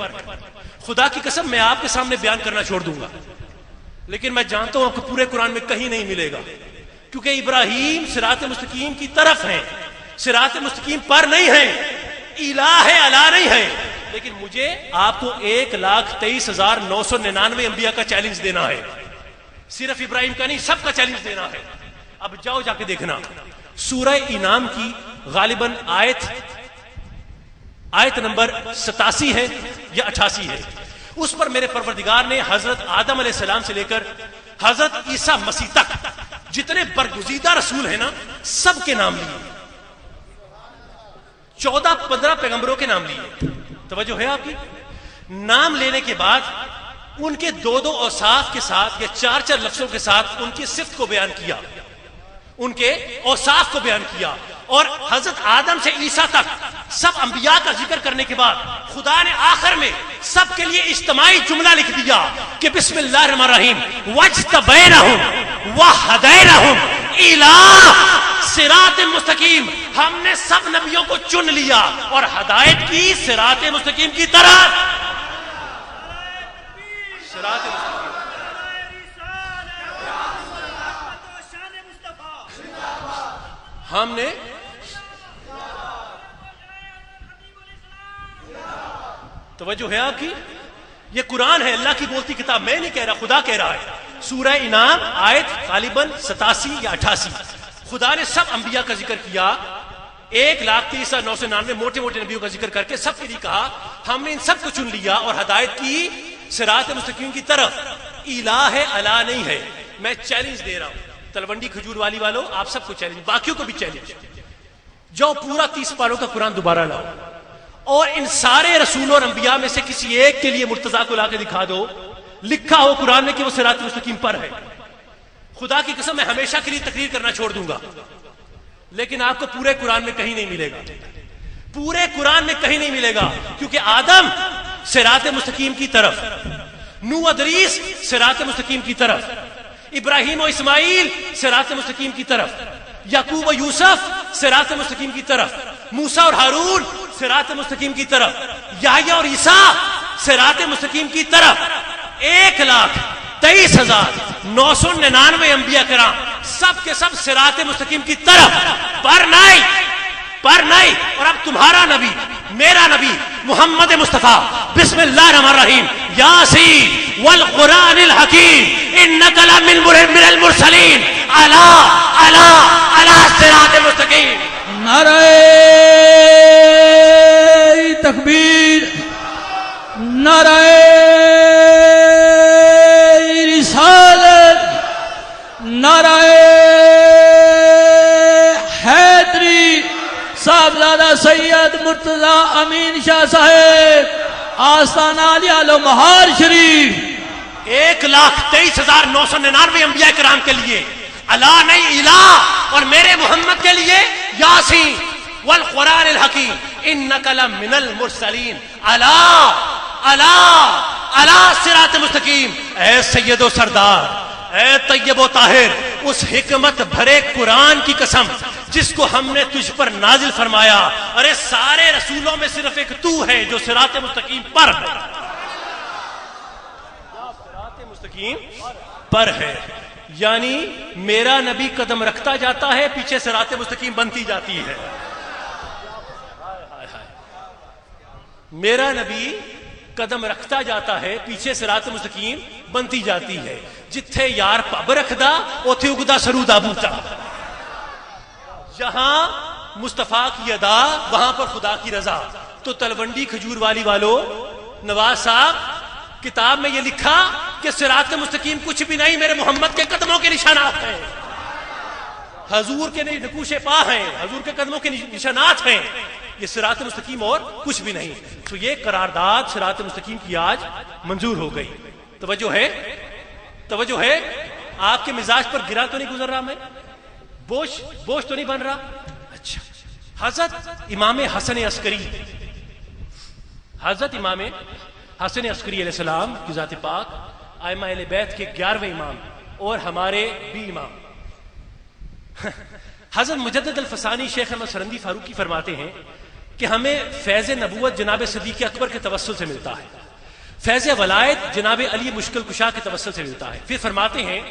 خدا کی قسم میں آپ کے سامنے بیان کرنا چھوڑ دوں گا، لیکن میں جانتا ہوں آپ کو پورے قرآن میں کہیں نہیں ملے گا، کیونکہ ابراہیم صراط مستقیم کی طرف ہیں، صراط مستقیم پر نہیں ہیں. الہ ہے، الا نہیں ہے. لیکن مجھے آپ کو 1,23,999 انبیاء کا چیلنج دینا ہے، صرف ابراہیم کا نہیں، سب کا چیلنج دینا ہے. اب جاؤ جا کے دیکھنا، سورہ انعام کی غالباً آیت نمبر 87 ہے یا 88 ہے. اس پر میرے پروردگار نے حضرت آدم علیہ السلام سے لے کر حضرت عیسیٰ مسیح تک جتنے برگزیدہ رسول ہیں نا، سب کے نام لیے، 14-15 پیغمبروں کے نام لیے. توجہ ہے آپ کی؟ نام لینے کے بعد ان کے 2 اوصاف کے ساتھ یا 4 لفظوں کے ساتھ ان کی صفت کو بیان کیا، ان کے اوصاف کو بیان کیا. اور حضرت آدم سے عیسیٰ تک سب انبیاء کا ذکر کرنے کے بعد خدا نے آخر میں سب کے لیے اجتماعی جملہ لکھ دیا کہ بسم اللہ الرحمن الرحیم وَاجْتَبَيْنَهُمْ وَهَدَيْنَهُمْ إِلَىٰ صراط مستقیم. ہم نے سب نبیوں کو چن لیا اور ہدایت کی صراط مستقیم کی طرف. صراط مستقیم ہم نے توجہ ہے آپ کی؟ یہ قرآن ہے، اللہ کی بولتی کتاب، میں نہیں کہہ رہا، خدا کہہ رہا ہے. سورہ انعام آیت غالباً 87 یا 88. خدا نے سب انبیاء کا ذکر کیا، 1,30,999 موٹے موٹے نبیوں کا ذکر کر کے سب کے لیے کہا ہم نے ان سب کو چن لیا اور ہدایت کی صراط مستقیم کی طرف. الہ ہے، الا نہیں ہے. میں چیلنج دے رہا ہوں تلونڈی کھجور والی والوں، آپ سب کو چیلنج، باقیوں کو بھی چیلنج. جاؤ پورا 30 پاروں کا قرآن دوبارہ لاؤ اور ان سارے رسولوں اور انبیاء میں سے کسی ایک کے لیے مرتضیٰ کو لا کے دکھا دو لکھا ہو قرآن میں کہ وہ صراط مستقیم پر ہے. خدا کی قسم میں ہمیشہ کے لیے تقریر کرنا چھوڑ دوں گا، لیکن آپ کو پورے قرآن میں کہیں نہیں ملے گا، پورے قرآن میں کہیں نہیں ملے گا. کیونکہ آدم صراط مستقیم کی طرف، نوح ادریس صراط مستقیم کی طرف، ابراہیم و اسماعیل صراط مستقیم کی طرف، یعقوب و یوسف صراط مستقیم کی طرف، موسیٰ اور ہارون صراط مستقیم کی طرف، یحییٰ اور عیسیٰ صراط مستقیم کی طرف، 1,23,999 انبیاء کرام سب کے سب صراط مستقیم کی طرف، پر نہیں۔ اور اب تمہارا نبی، میرا نبی محمد مصطفیٰ، بسم اللہ الرحمن الرحیم، یاسین والقرآن الحکیم انک لمن المرسلین علی صراط مستقیم۔ نعرہ تکبیر، نعرہ رسالت، نعرہ حیدری، صاحبزادہ سید مرتضی امین شاہ صاحب، آستانہ علیہ مہار شریف۔ 1,23,999 انبیاء کرام کے لیے اللہ نہیں الہ، اور میرے محمد کے لیے یاسین والقرآن الحکیم انک لمن المرسلین علی صراط مستقیم۔ اے سید و سردار، اے طیب و طاہر، اس حکمت بھرے قرآن کی قسم جس کو ہم نے تجھ پر نازل فرمایا، ارے سارے رسولوں میں صرف ایک تو ہے جو صراط مستقیم پر ہے، صراط مستقیم پر ہے۔ یعنی میرا نبی قدم رکھتا جاتا ہے، پیچھے صراط مستقیم بنتی جاتی ہے۔ میرا نبی قدم رکھتا جاتا ہے، پیچھے صراط مستقیم بنتی جاتی ہے۔ جتھے یار پب رکھدا اوتھے اگدا سرودا بوٹا، جہاں مصطفیٰ کی ادا وہاں پر خدا کی رضا۔ تو تلونڈی کھجور والی والو، نواز صاحب کتاب میں یہ لکھا کہ صراط مستقیم کچھ بھی نہیں، میرے محمد کے قدموں کے نشانات ہیں، حضور کے نقوش پا ہیں، حضور کے قدموں کے نشانات ہیں، یہ صراط مستقیم اور کچھ بھی نہیں۔ تو یہ قرارداد صراط مستقیم کی آج منظور ہو گئی۔ توجہ ہے، آپ کے مزاج پر گرا تو نہیں گزر رہا، میں بوجھ تو نہیں بن رہا؟ اچھا، حضرت امام حسن عسکری علیہ السلام کی ذات پاک، ائمہ اہل بیت کے 11ویں امام اور ہمارے بھی امام حضرت مجدد الفسانی شیخ احمد سرندی فاروقی فرماتے ہیں کہ ہمیں فیض نبوت جناب صدیق اکبر کے توسل سے ملتا ہے، فیض ولایت جناب علی مشکل کشا کے توسل سے ملتا ہے۔ پھر فرماتے ہیں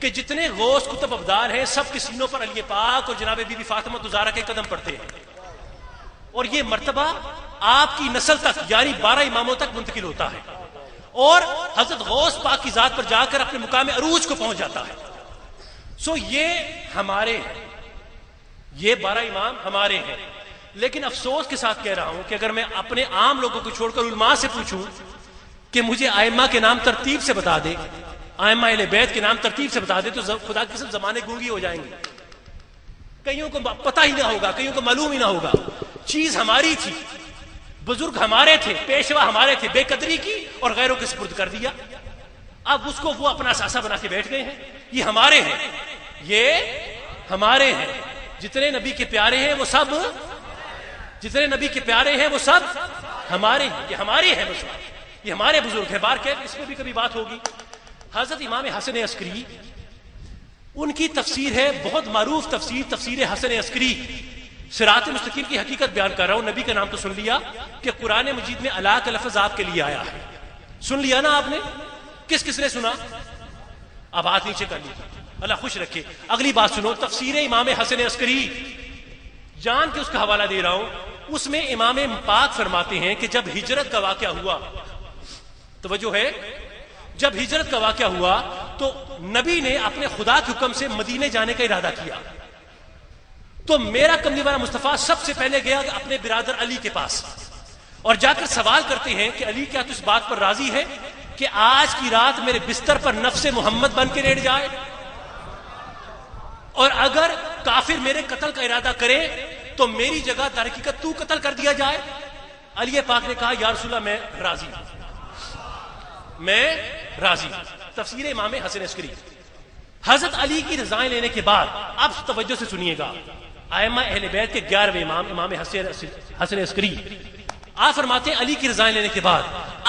کہ جتنے غوث کتب ابدال ہیں سب کے سینوں پر علی پاک اور جناب بی بی فاطمہ زہرا کے قدم پڑتے ہیں، اور یہ مرتبہ آپ کی نسل تک یعنی 12 اماموں تک منتقل ہوتا ہے، اور حضرت غوث پاک کی ذات پر جا کر اپنے مقام عروج کو پہنچ جاتا ہے۔ یہ ہمارے ہیں، یہ 12 امام ہمارے ہیں۔ لیکن افسوس کے ساتھ کہہ رہا ہوں کہ اگر میں اپنے عام لوگوں کو چھوڑ کر علماء سے پوچھوں کہ مجھے ائمہ کے نام ترتیب سے بتا دے، ائمہ اہل بیت کے نام ترتیب سے بتا دے، تو خدا کی قسم زمانے گونگی ہو جائیں گے، کئیوں کو پتہ ہی نہ ہوگا، کئیوں کو معلوم ہی نہ ہوگا۔ چیز ہماری تھی، بزرگ ہمارے تھے، پیشوا ہمارے تھے، بے قدری کی اور غیروں کے سپرد کر دیا، اب اس کو وہ اپنا اثاثہ بنا کے بیٹھ گئے ہیں۔ یہ ہمارے ہیں، یہ ہمارے ہیں، جتنے نبی کے پیارے ہیں وہ سب ہمارے ہیں، یہ ہمارے ہیں، یہ ہمارے بزرگ ہیں۔ بار کہ اس میں بھی کبھی بات ہوگی۔ حضرت امام حسن عسکری، ان کی تفسیر ہے بہت معروف تفسیر حسن عسکری، صراط مستقیم کی حقیقت بیان کر رہا ہوں۔ نبی کا نام تو سن لیا کہ قرآن مجید میں اللہ کا لفظ آپ کے لیے آیا ہے، سن لیا نا آپ نے؟ کس نے سنا؟ اب ہاتھ نیچے کر لیجیے، اللہ خوش رکھے۔ اگلی بات سنو، تفسیر امام حسن عسکری جان کے اس کا حوالہ دے رہا ہوں، اس میں امام پاک فرماتے ہیں کہ جب ہجرت کا واقعہ ہوا، توجہ ہے، جب ہجرت کا واقعہ ہوا تو نبی نے اپنے خدا کے حکم سے مدینے جانے کا ارادہ کیا، تو میرا کملی والا مصطفیٰ سب سے پہلے گیا اپنے برادر علی کے پاس اور جا کر سوال کرتے ہیں کہ علی کیا تو اس بات پر راضی ہے کہ آج کی رات میرے بستر پر نفس محمد بن کے لیٹ جائے، اور اگر کافر میرے قتل کا ارادہ کرے تو میری جگہ در حقیقت تو قتل کر دیا جائے؟ علی پاک نے کہا یا رسول اللہ میں راضی۔ تفسیر امام حسن عسکری۔ حضرت علی کی رضائیں لینے کے بعد اب توجہ سے سنیے گا، ائمہ اہل بیت کے 11ویں امام امام حسن عسکری آپ فرماتے ہیں علی کی رضائیں لینے کے بعد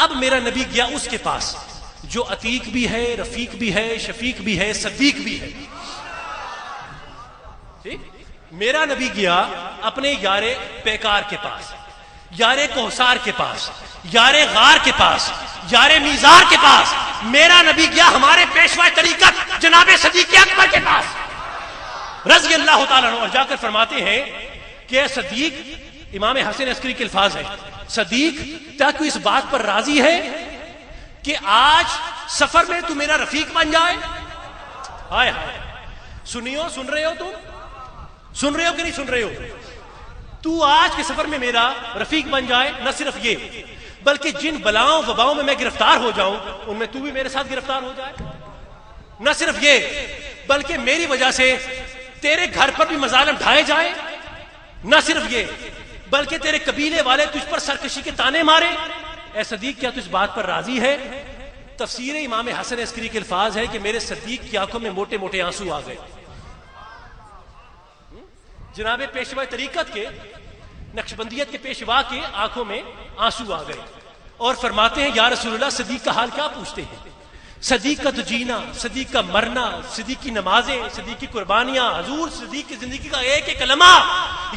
اب میرا نبی گیا اس کے پاس جو عتیق بھی ہے، رفیق بھی ہے، شفیق بھی ہے، صدیق بھی ہے. میرا نبی گیا اپنے یار پیکار کے پاس، یار کوثر کے پاس، یار غار کے پاس، یار میزار کے پاس. میرا نبی گیا ہمارے پیشوا طریقت جناب صدیق اکبر کے پاس رضی اللہ تعالیٰ عنہ، اور جا کر فرماتے ہیں کہ اے صدیق، امام حسن عسکری کے الفاظ ہیں، صدیق کیا تو اس بات پر راضی ہے کہ آج سفر میں تو میرا رفیق بن جائے؟ ہائے ہائے، سنیو، سن رہے ہو تم؟ سن رہے ہو کہ نہیں سن رہے ہو؟ تو آج کے سفر میں میرا رفیق بن جائے. نہ صرف یہ بلکہ جن بلاؤں وباؤں میں میں گرفتار ہو جاؤں ان میں تو بھی میرے ساتھ گرفتار ہو جائے. نہ صرف یہ بلکہ میری وجہ سے تیرے گھر پر بھی مظالم ڈھائے جائیں. نہ صرف یہ بلکہ تیرے قبیلے والے تجھ پر سرکشی کے تانے مارے. اے صدیق کیا تو اس بات پر راضی ہے؟ تفسیر امام حسن عسکری کے الفاظ ہے کہ میرے صدیق کی آنکھوں میں موٹے موٹے آنسو آ گئے. جناب پیشوا طریقت کے، نقشبندیت کے پیشوا کے آنکھوں میں آنسو آ گئے اور فرماتے ہیں یا رسول اللہ، صدیق کا حال کیا پوچھتے ہیں؟ صدیق کا تو جینا، صدیق کا مرنا، صدیق کی نمازیں، صدیق کی قربانیاں، حضور صدیق کی زندگی کا ایک ایک کلمہ،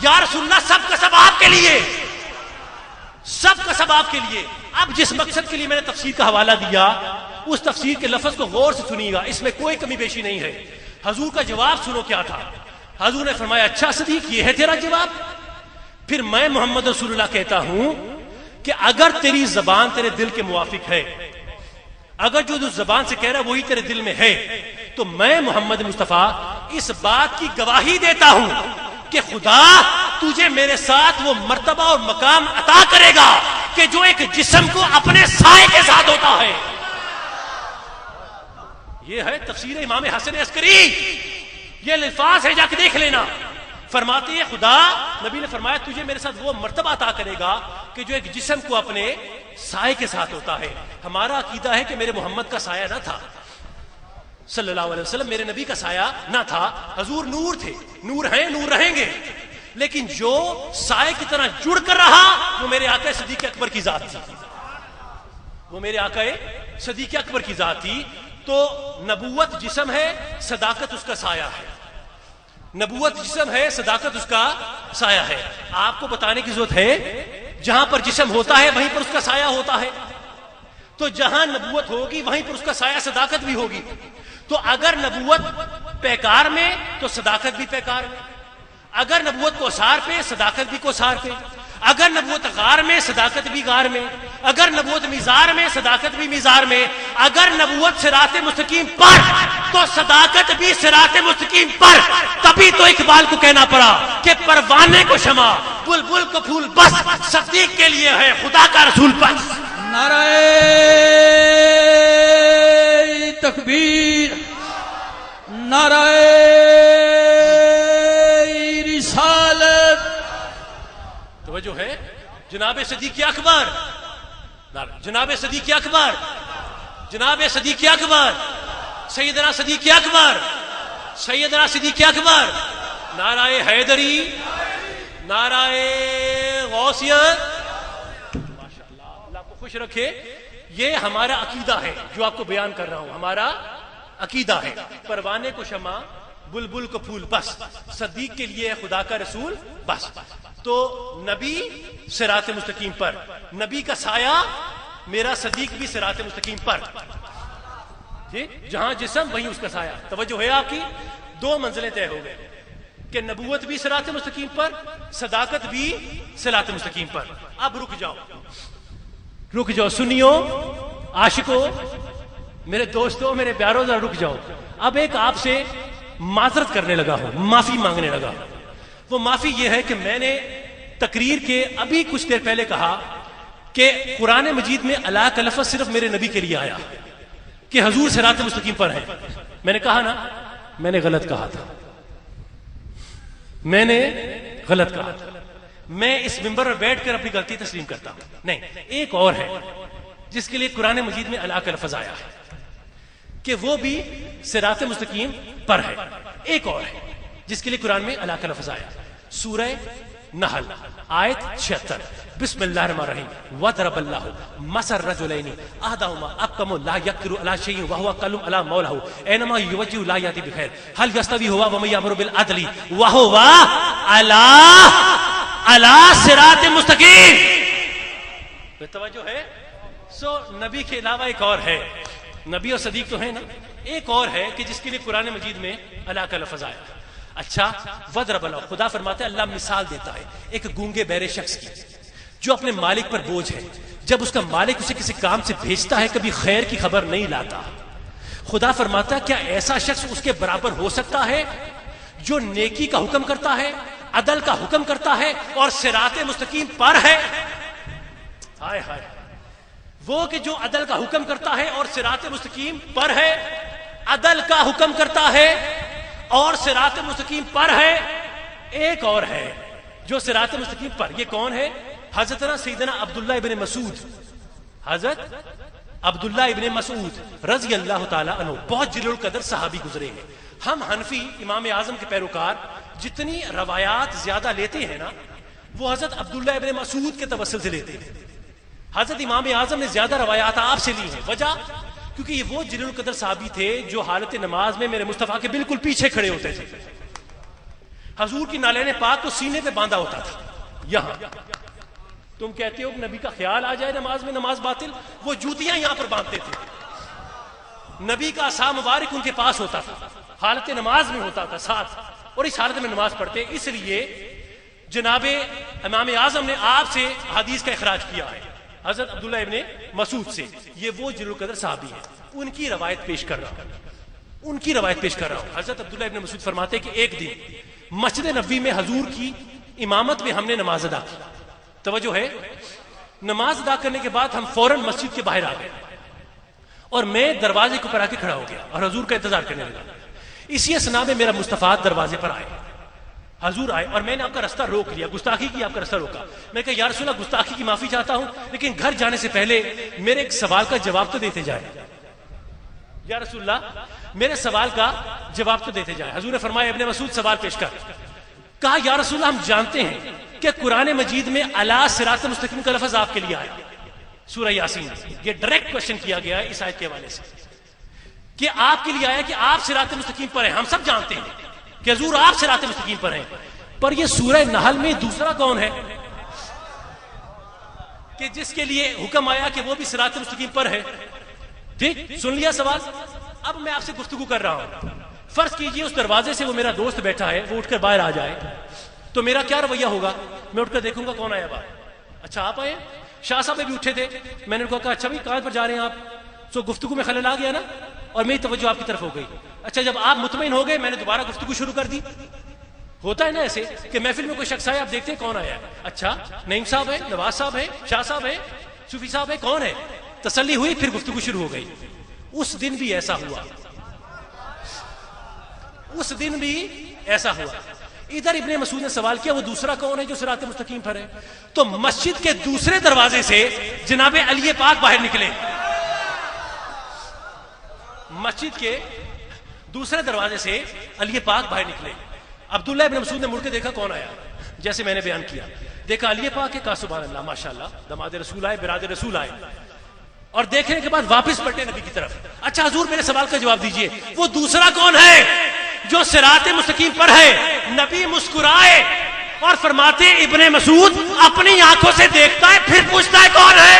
یا رسول اللہ سب کا سب آپ کے لیے، سب کا سب آپ کے لیے. اب جس مقصد کے لیے میں نے تفسیر کا حوالہ دیا اس تفسیر کے لفظ کو غور سے سنیے گا، اس میں کوئی کمی بیشی نہیں ہے. حضور کا جواب سنو کیا تھا. حضور نے فرمایا اچھا صدیق یہ ہے تیرا جواب؟ پھر میں محمد رسول اللہ کہتا ہوں کہ اگر تیری زبان تیرے دل کے موافق ہے، اگر جو زبان سے کہہ رہا ہے وہی تیرے دل میں ہے، تو میں محمد مصطفیٰ اس بات کی گواہی دیتا ہوں کہ خدا تجھے میرے ساتھ وہ مرتبہ اور مقام عطا کرے گا کہ جو ایک جسم کو اپنے سائے کے ساتھ ہوتا ہے. یہ ہے تفسیر امام حسن عسکری. یہ الفاظ ہے، جا کے دیکھ لینا. فرماتے ہیں خدا، نبی نے فرمایا تجھے میرے ساتھ وہ مرتبہ عطا کرے گا کہ جو ایک جسم کو اپنے سائے کے ساتھ ہوتا ہے. ہمارا عقیدہ ہے کہ میرے محمد کا سایہ نہ تھا صلی اللہ علیہ وسلم، میرے نبی کا سایہ نہ تھا. حضور نور تھے، نور ہیں، نور رہیں گے، لیکن جو سائے کی طرح جڑ کر رہا وہ میرے آقا صدیق اکبر کی ذات تھی. وہ میرے آقا صدیق اکبر کی ذات تھی. تو نبوت جسم ہے، صداقت اس کا سایہ ہے. نبوت جسم ہے، صداقت اس کا سایہ ہے. آپ کو بتانے کی ضرورت ہے جہاں پر جسم ہوتا ہے وہیں پر اس کا سایہ ہوتا ہے. تو جہاں نبوت ہوگی وہیں پر اس کا سایہ صداقت بھی ہوگی. تو اگر نبوت پیکار میں تو صداقت بھی پیکار میں، اگر نبوت کوثر پہ صداقت بھی کوثر پہ، اگر نبوت غار میں صداقت بھی غار میں، اگر نبوت میزار میں صداقت بھی میزار میں، اگر نبوت صراط مستقیم پر تو صداقت بھی صراط مستقیم پر. تبھی تو اقبال کو کہنا پڑا کہ پروانے کو شمع، بلبل کو پھول، بس صدیق کے لیے ہے خدا کا رسول بس. نعرہ تکبیر، نعرہ رسالت. توجہ ہے جناب صدیق اکبر، جناب صدیق اکبر، جناب صدیق اکبر، سیدنا صدیق اکبر، سیدنا صدیق اکبر. نعرہ حیدری، نعرہ غوثیت. ماشاءاللہ، اللہ کو خوش رکھے. یہ ہمارا عقیدہ ہے جو آپ کو بیان کر رہا ہوں، ہمارا عقیدہ ہے. پروانے کو شمع، بلبل کو پھول، بس صدیق کے لیے خدا کا رسول بس. تو نبی صراط مستقیم پر، نبی کا سایہ میرا صدیق بھی صراط مستقیم پر. جہاں جسم وہیں اس کا سایہ. توجہ ہے آپ کی؟ دو منزلیں طے ہو گئے کہ نبوت بھی صراط مستقیم پر، صداقت بھی صراط مستقیم پر. اب رک جاؤ، رک جاؤ، سنیو عاشقو، میرے دوستو، میرے پیارو، ذرا رک جاؤ. اب ایک آپ سے معذرت کرنے لگا ہوں، معافی مانگنے لگا. وہ معافی یہ ہے کہ میں نے تقریر کے ابھی کچھ دیر پہلے کہا کہ قرآن مجید میں اللہ کا لفظ صرف میرے نبی کے لیے آیا کہ حضور صراط مستقیم پر ہے. میں نے کہا نا، میں نے غلط کہا تھا، میں نے غلط کہا تھا. میں اس منبر پر بیٹھ کر اپنی غلطی تسلیم کرتا ہوں. نہیں، ایک اور ہے جس کے لیے قرآن مجید میں اللہ کا لفظ آیا ہے کہ وہ بھی صراط مستقیم پر ہے. ایک اور ہے جس کے لیے قرآن میں اللہ کا لفظ آیا. سورہ نحل آیت 76. بسم اللہ الرحمن الرحیم. وضرب اللہ مثل رجلین احدہما اکم لا یقدر علی شیء وهو کلم علی مولہ اینما یوجہ لا یاتی بخیر هل یستوی هو ومن یامر بالعدل وهو علی صراط مستقیم. توجہ ہے. سو نبی کے علاوہ ایک اور ہے, نبی اور صدیق تو ہے نا, ایک اور ہے کہ جس کے لیے قرآن مجید میں اللہ کا لفظ آیا. اچھا, وضرب اللہ, خدا فرماتا ہے اللہ مثال دیتا ہے ایک گونگے بہرے شخص کی جو اپنے مالک پر بوجھ ہے. جب اس کا مالک اسے کسی کام سے بھیجتا ہے کبھی خیر کی خبر نہیں لاتا. خدا فرماتا ہے کیا ایسا شخص اس کے برابر ہو سکتا ہے جو نیکی کا حکم کرتا ہے, عدل کا حکم کرتا ہے اور صراط مستقیم پر ہے. ہائے ہائے, وہ کہ جو عدل کا حکم کرتا ہے اور صراط مستقیم پر ہے, عدل کا حکم کرتا ہے اور صراط مستقیم پر ہے. ایک اور ہے جو صراط مستقیم پر, یہ کون ہے؟ حضرت سیدنا عبداللہ ابن مسعود, حضرت عبداللہ ابن مسعود رضی اللہ تعالی عنہ, بہت جلیل القدر صحابی گزرے ہیں. ہم حنفی امام اعظم کے پیروکار جتنی روایات زیادہ لیتے ہیں نا وہ حضرت عبداللہ ابن مسعود کے توسل سے لیتے ہیں. حضرت امام اعظم نے زیادہ روایات آپ سے لی ہیں. وجہ کیونکہ یہ وہ جلیل القدر صحابی تھے جو حالت نماز میں میرے مصطفیٰ کے بالکل پیچھے کھڑے ہوتے تھے. حضور کی نالین پاک کو سینے پہ باندھا ہوتا تھا. یہاں تم کہتے ہو کہ نبی کا خیال آ جائے نماز میں نماز باطل, وہ جوتیاں یہاں پر باندھتے تھے. نبی کا عصا مبارک ان کے پاس ہوتا تھا, حالت نماز میں ہوتا تھا ساتھ, اور اس حالت میں نماز پڑھتے. اس لیے جناب امام اعظم نے آپ سے حدیث کا اخراج کیا ہے حضرت عبداللہ ابن مسعود سے. یہ وہ جلیل القدر صحابی ہیں, ان کی روایت پیش کر رہا ہوں. حضرت عبداللہ ابن مسعود فرماتے ہیں کہ ایک دن مسجد نبوی میں حضور کی امامت میں ہم نے نماز ادا کی. توجہ ہے, نماز ادا کرنے کے بعد ہم فوراً مسجد کے باہر آ گئے اور میں دروازے کے اوپر آ کے کھڑا ہو گیا اور حضور کا انتظار کرنے لگا. اسی اسنا میں میرا مصطفیٰ دروازے پر آئے, حضور آئے اور میں نے آپ کا رستہ روک لیا, گستاخی کی آپ کا رستہ روکا. میں کہا یا رسول اللہ گستاخی کی معافی چاہتا ہوں لیکن گھر جانے سے پہلے میرے ایک سوال کا جواب تو دیتے جائے. یا رسول اللہ میرے سوال کا جواب تو دیتے جائے. حضور نے فرمایا ابن مسعود سوال پیش کر. کہا یا رسول اللہ ہم جانتے ہیں کہ قرآن مجید میں علی صراط مستقیم کا لفظ آپ کے لیے آیا سورہ یاسین. یہ ڈائریکٹ کوشچن کیا گیا ہے اس آیت کے حوالے سے کہ آپ کے لیے آیا کہ آپ صراط مستقیم پر ہیں. ہم سب جانتے ہیں کہ حضور آپ صراط مستقیم پر ہیں, پر یہ سورہ نحل میں دوسرا کون ہے کہ جس کے لیے حکم آیا کہ وہ بھی صراط مستقیم پر ہے؟ ٹھیک, سن لیا سوال. اب میں آپ سے گفتگو کر رہا ہوں. فرض کیجئے اس دروازے سے وہ میرا دوست بیٹھا ہے, وہ اٹھ کر باہر آ جائے تو میرا کیا رویہ ہوگا؟ میں اٹھ کر دیکھوں گا کون آیا باہر. اچھا آپ آئے, شاہ صاحب بھی اٹھے تھے. میں نے ان کو کہا اچھا بھائی کہاں پر جا رہے ہیں آپ؟ سو گفتگو میں خلل آ گیا نا اور میری توجہ آپ کی طرف ہو گئی. اچھا جب آپ مطمئن ہو گئے میں نے دوبارہ گفتگو شروع کر دی. ہوتا ہے نا ایسے کہ محفل میں کوئی شخص آیا, آپ دیکھتے ہیں کون آیا ہے. اچھا نعیم صاحب ہے, نواز صاحب ہے, شاہ صاحب ہے, صوفی صاحب ہے, کون ہے؟ تسلی ہوئی, پھر گفتگو شروع ہو گئی. اس دن بھی ایسا ہوا, اس دن بھی ایسا ہوا. ادھر ابن مسعود نے سوال کیا وہ دوسرا کون ہے جو صراط مستقیم پر ہے؟ تو مسجد کے دوسرے دروازے سے جناب علی پاک باہر نکلے. مسجد کے دوسرے دروازے سے علی پاک باہر نکلے. عبداللہ ابن مسعود نے مڑ کے دیکھا کون آیا, جیسے میں نے بیان کیا. دیکھا علی پاک ہے, کہا سبحان اللہ ماشاءاللہ, دماد رسول آئے, برادر رسول آئے. اور دیکھنے کے بعد واپس پلٹے نبی کی طرف. اچھا حضور میرے سوال کا جواب دیجئے, وہ دوسرا کون ہے جو صراط مستقیم پر ہے؟ نبی مسکرائے اور فرماتے ابن مسعود اپنی آنکھوں سے دیکھتا ہے پھر پوچھتا ہے کون ہے.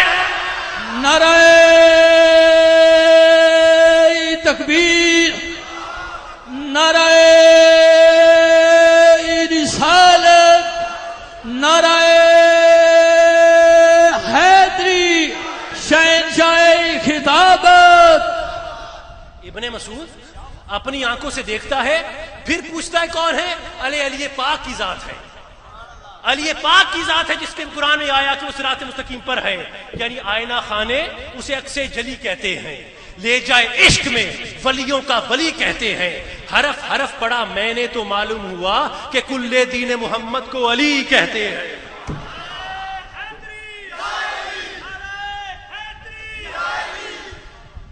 نعرہ تکبیر, نعرہ رسالت, نعرہ حیدری, شہنشاہ خطابت. ابن مسعود اپنی آنکھوں سے دیکھتا ہے پھر پوچھتا ہے کون ہے؟ علی پاک کی ذات ہے. علی پاک کی ذات ہے جس کے قرآن میں آیا کہ وہ صراط مستقیم پر ہے. یعنی آئینہ خانے اسے اکسے جلی کہتے ہیں, لے جائے عشق میں ولیوں کا ولی کہتے ہیں. حرف حرف پڑھا میں نے تو معلوم ہوا کہ کل دین محمد کو علی کہتے ہیں.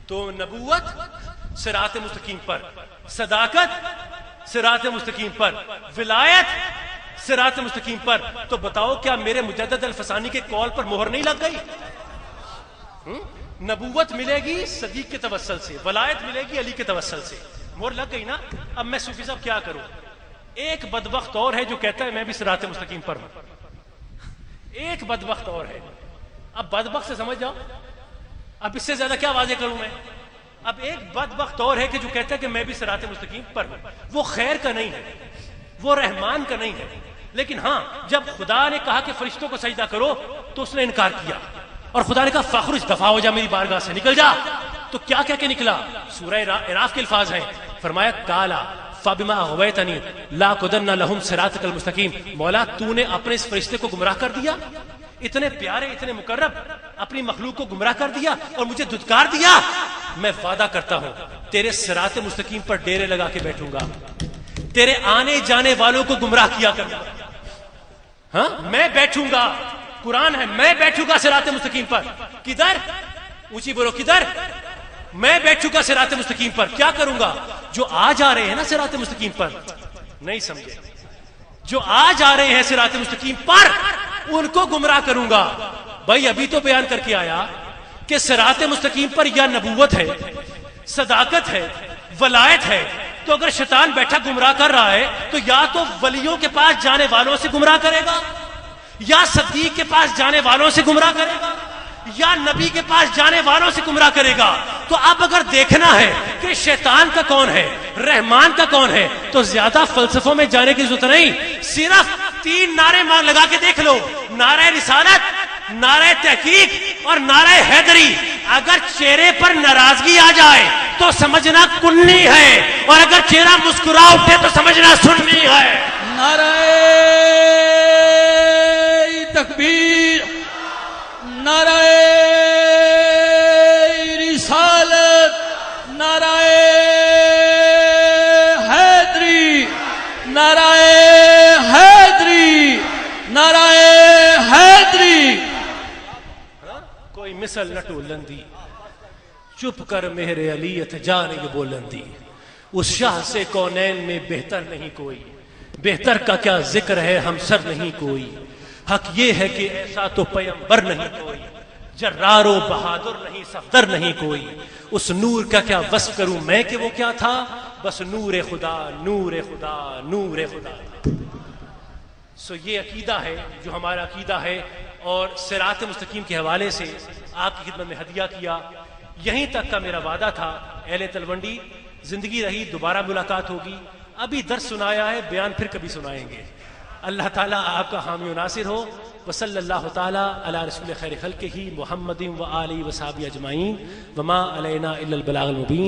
تو نبوت صراط مستقیم پر, صداقت صراط مستقیم پر, ولایت صراط مستقیم پر، تو بتاؤ کیا میرے مجدد الفسانی کے قول پر مہر نہیں لگ گئی؟ نبوت ملے گی صدیق کے توسل سے، ولایت ملے گی علی کے توسل سے، مہر لگ گئی نا۔ اب میں صوفی صاحب کیا کروں؟ ایک بدبخت اور ہے جو کہتا ہے میں بھی صراط مستقیم پر ہوں، ایک بدبخت اور ہے۔ اب بدبخت سے سمجھ جاؤ، اب اس سے زیادہ کیا واضح کروں میں؟ اب ایک بدبخت اور ہے کہ جو کہتا ہے کہ میں بھی صراط مستقیم پر ہوں، وہ خیر کا نہیں ہے، وہ رحمان کا نہیں ہے، لیکن ہاں جب خدا نے کہا کہ فرشتوں کو سجدہ کرو تو اس نے انکار کیا، اور خدا نے کہا فخرج، دفاع ہو جا میری بارگاہ سے، نکل جا۔ تو کیا کہہ کے نکلا؟ سورہ اعراف کے الفاظ ہیں، فرمایا کالا فبما اغویتنی لاقعدن لہم صراطک المستقیم، مولا تو نے اپنے اس فرشتے کو گمراہ کر دیا، اتنے پیارے اتنے مقرب اپنی مخلوق کو گمراہ کر دیا اور مجھے دھتکار دیا۔ میں وعدہ کرتا ہوں تیرے صراط مستقیم پر ڈیرے لگا کے بیٹھوں گا، تیرے آنے جانے والوں کو گمراہ کیا کروں گا۔ ہاں میں بیٹھوں گا، قرآن ہے، میں بیٹھوں گا صراط مستقیم پر۔ کدھر؟ اونچی بولو کدھر؟ میں بیٹھوں گا صراط مستقیم پر۔ کیا کروں گا؟ جو آ جا رہے ہیں نا صراط مستقیم پر، نہیں سمجھے، جو آ جا رہے ہیں صراط مستقیم پر ان کو گمراہ کروں گا۔ بھائی ابھی تو بیان کر کے آیا کہ صراط مستقیم پر یا نبوت ہے، صداقت ہے، ولایت ہے، تو اگر شیطان بیٹھا گمراہ کر رہا ہے تو یا تو ولیوں کے پاس جانے والوں سے گمراہ کرے گا، یا صدیق کے پاس جانے والوں سے گمراہ کرے گا، یا نبی کے پاس جانے والوں سے گمراہ کرے گا۔ تو اب اگر دیکھنا ہے کہ شیطان کا کون ہے، رحمان کا کون ہے، تو زیادہ فلسفوں میں جانے کی ضرورت نہیں، صرف 3 نعرے لگا کے دیکھ لو، نعرہ رسالت، نعرہ تحقیق اور نعرہ حیدری۔ اگر چہرے پر ناراضگی آ جائے تو سمجھنا کنی ہے، اور اگر چہرہ مسکرا اٹھے تو سمجھنا سنی ہے۔ نعرہ تکبیر، نعرہ رسالت، نعرہ حیدری، نعرہ حیدری، نعرہ حیدری۔ کوئی مثل نہ ٹولندی، چپ کر مہر علیت جانے بولندی، اس شاہ سے کونین میں بہتر نہیں کوئی، بہتر کا کیا ذکر ہے ہم سر نہیں کوئی، حق یہ ہے کہ ایسا تو پیمبر نہیں کوئی، جرار و بہادر نہیں صفدر نہیں کوئی، اس نور کا کیا وصف کروں میں کہ وہ کیا تھا، بس نور خدا نور خدا نور خدا۔ سو یہ عقیدہ ہے جو ہمارا عقیدہ ہے، اور صراط مستقیم کے حوالے سے آپ کی خدمت میں ہدیہ کیا۔ یہیں تک کا میرا وعدہ تھا۔ اہل تلونڈی، زندگی رہی دوبارہ ملاقات ہوگی، ابھی درس سنایا ہے، بیان پھر کبھی سنائیں گے۔ اللہ تعالیٰ آپ کا حامی و ناصر ہو۔ وصلی اللہ تعالیٰ علی رسول خیر خلقہ محمد و آلہ و صحبہ اجمعین، وما علینا الا البلاغ المبین۔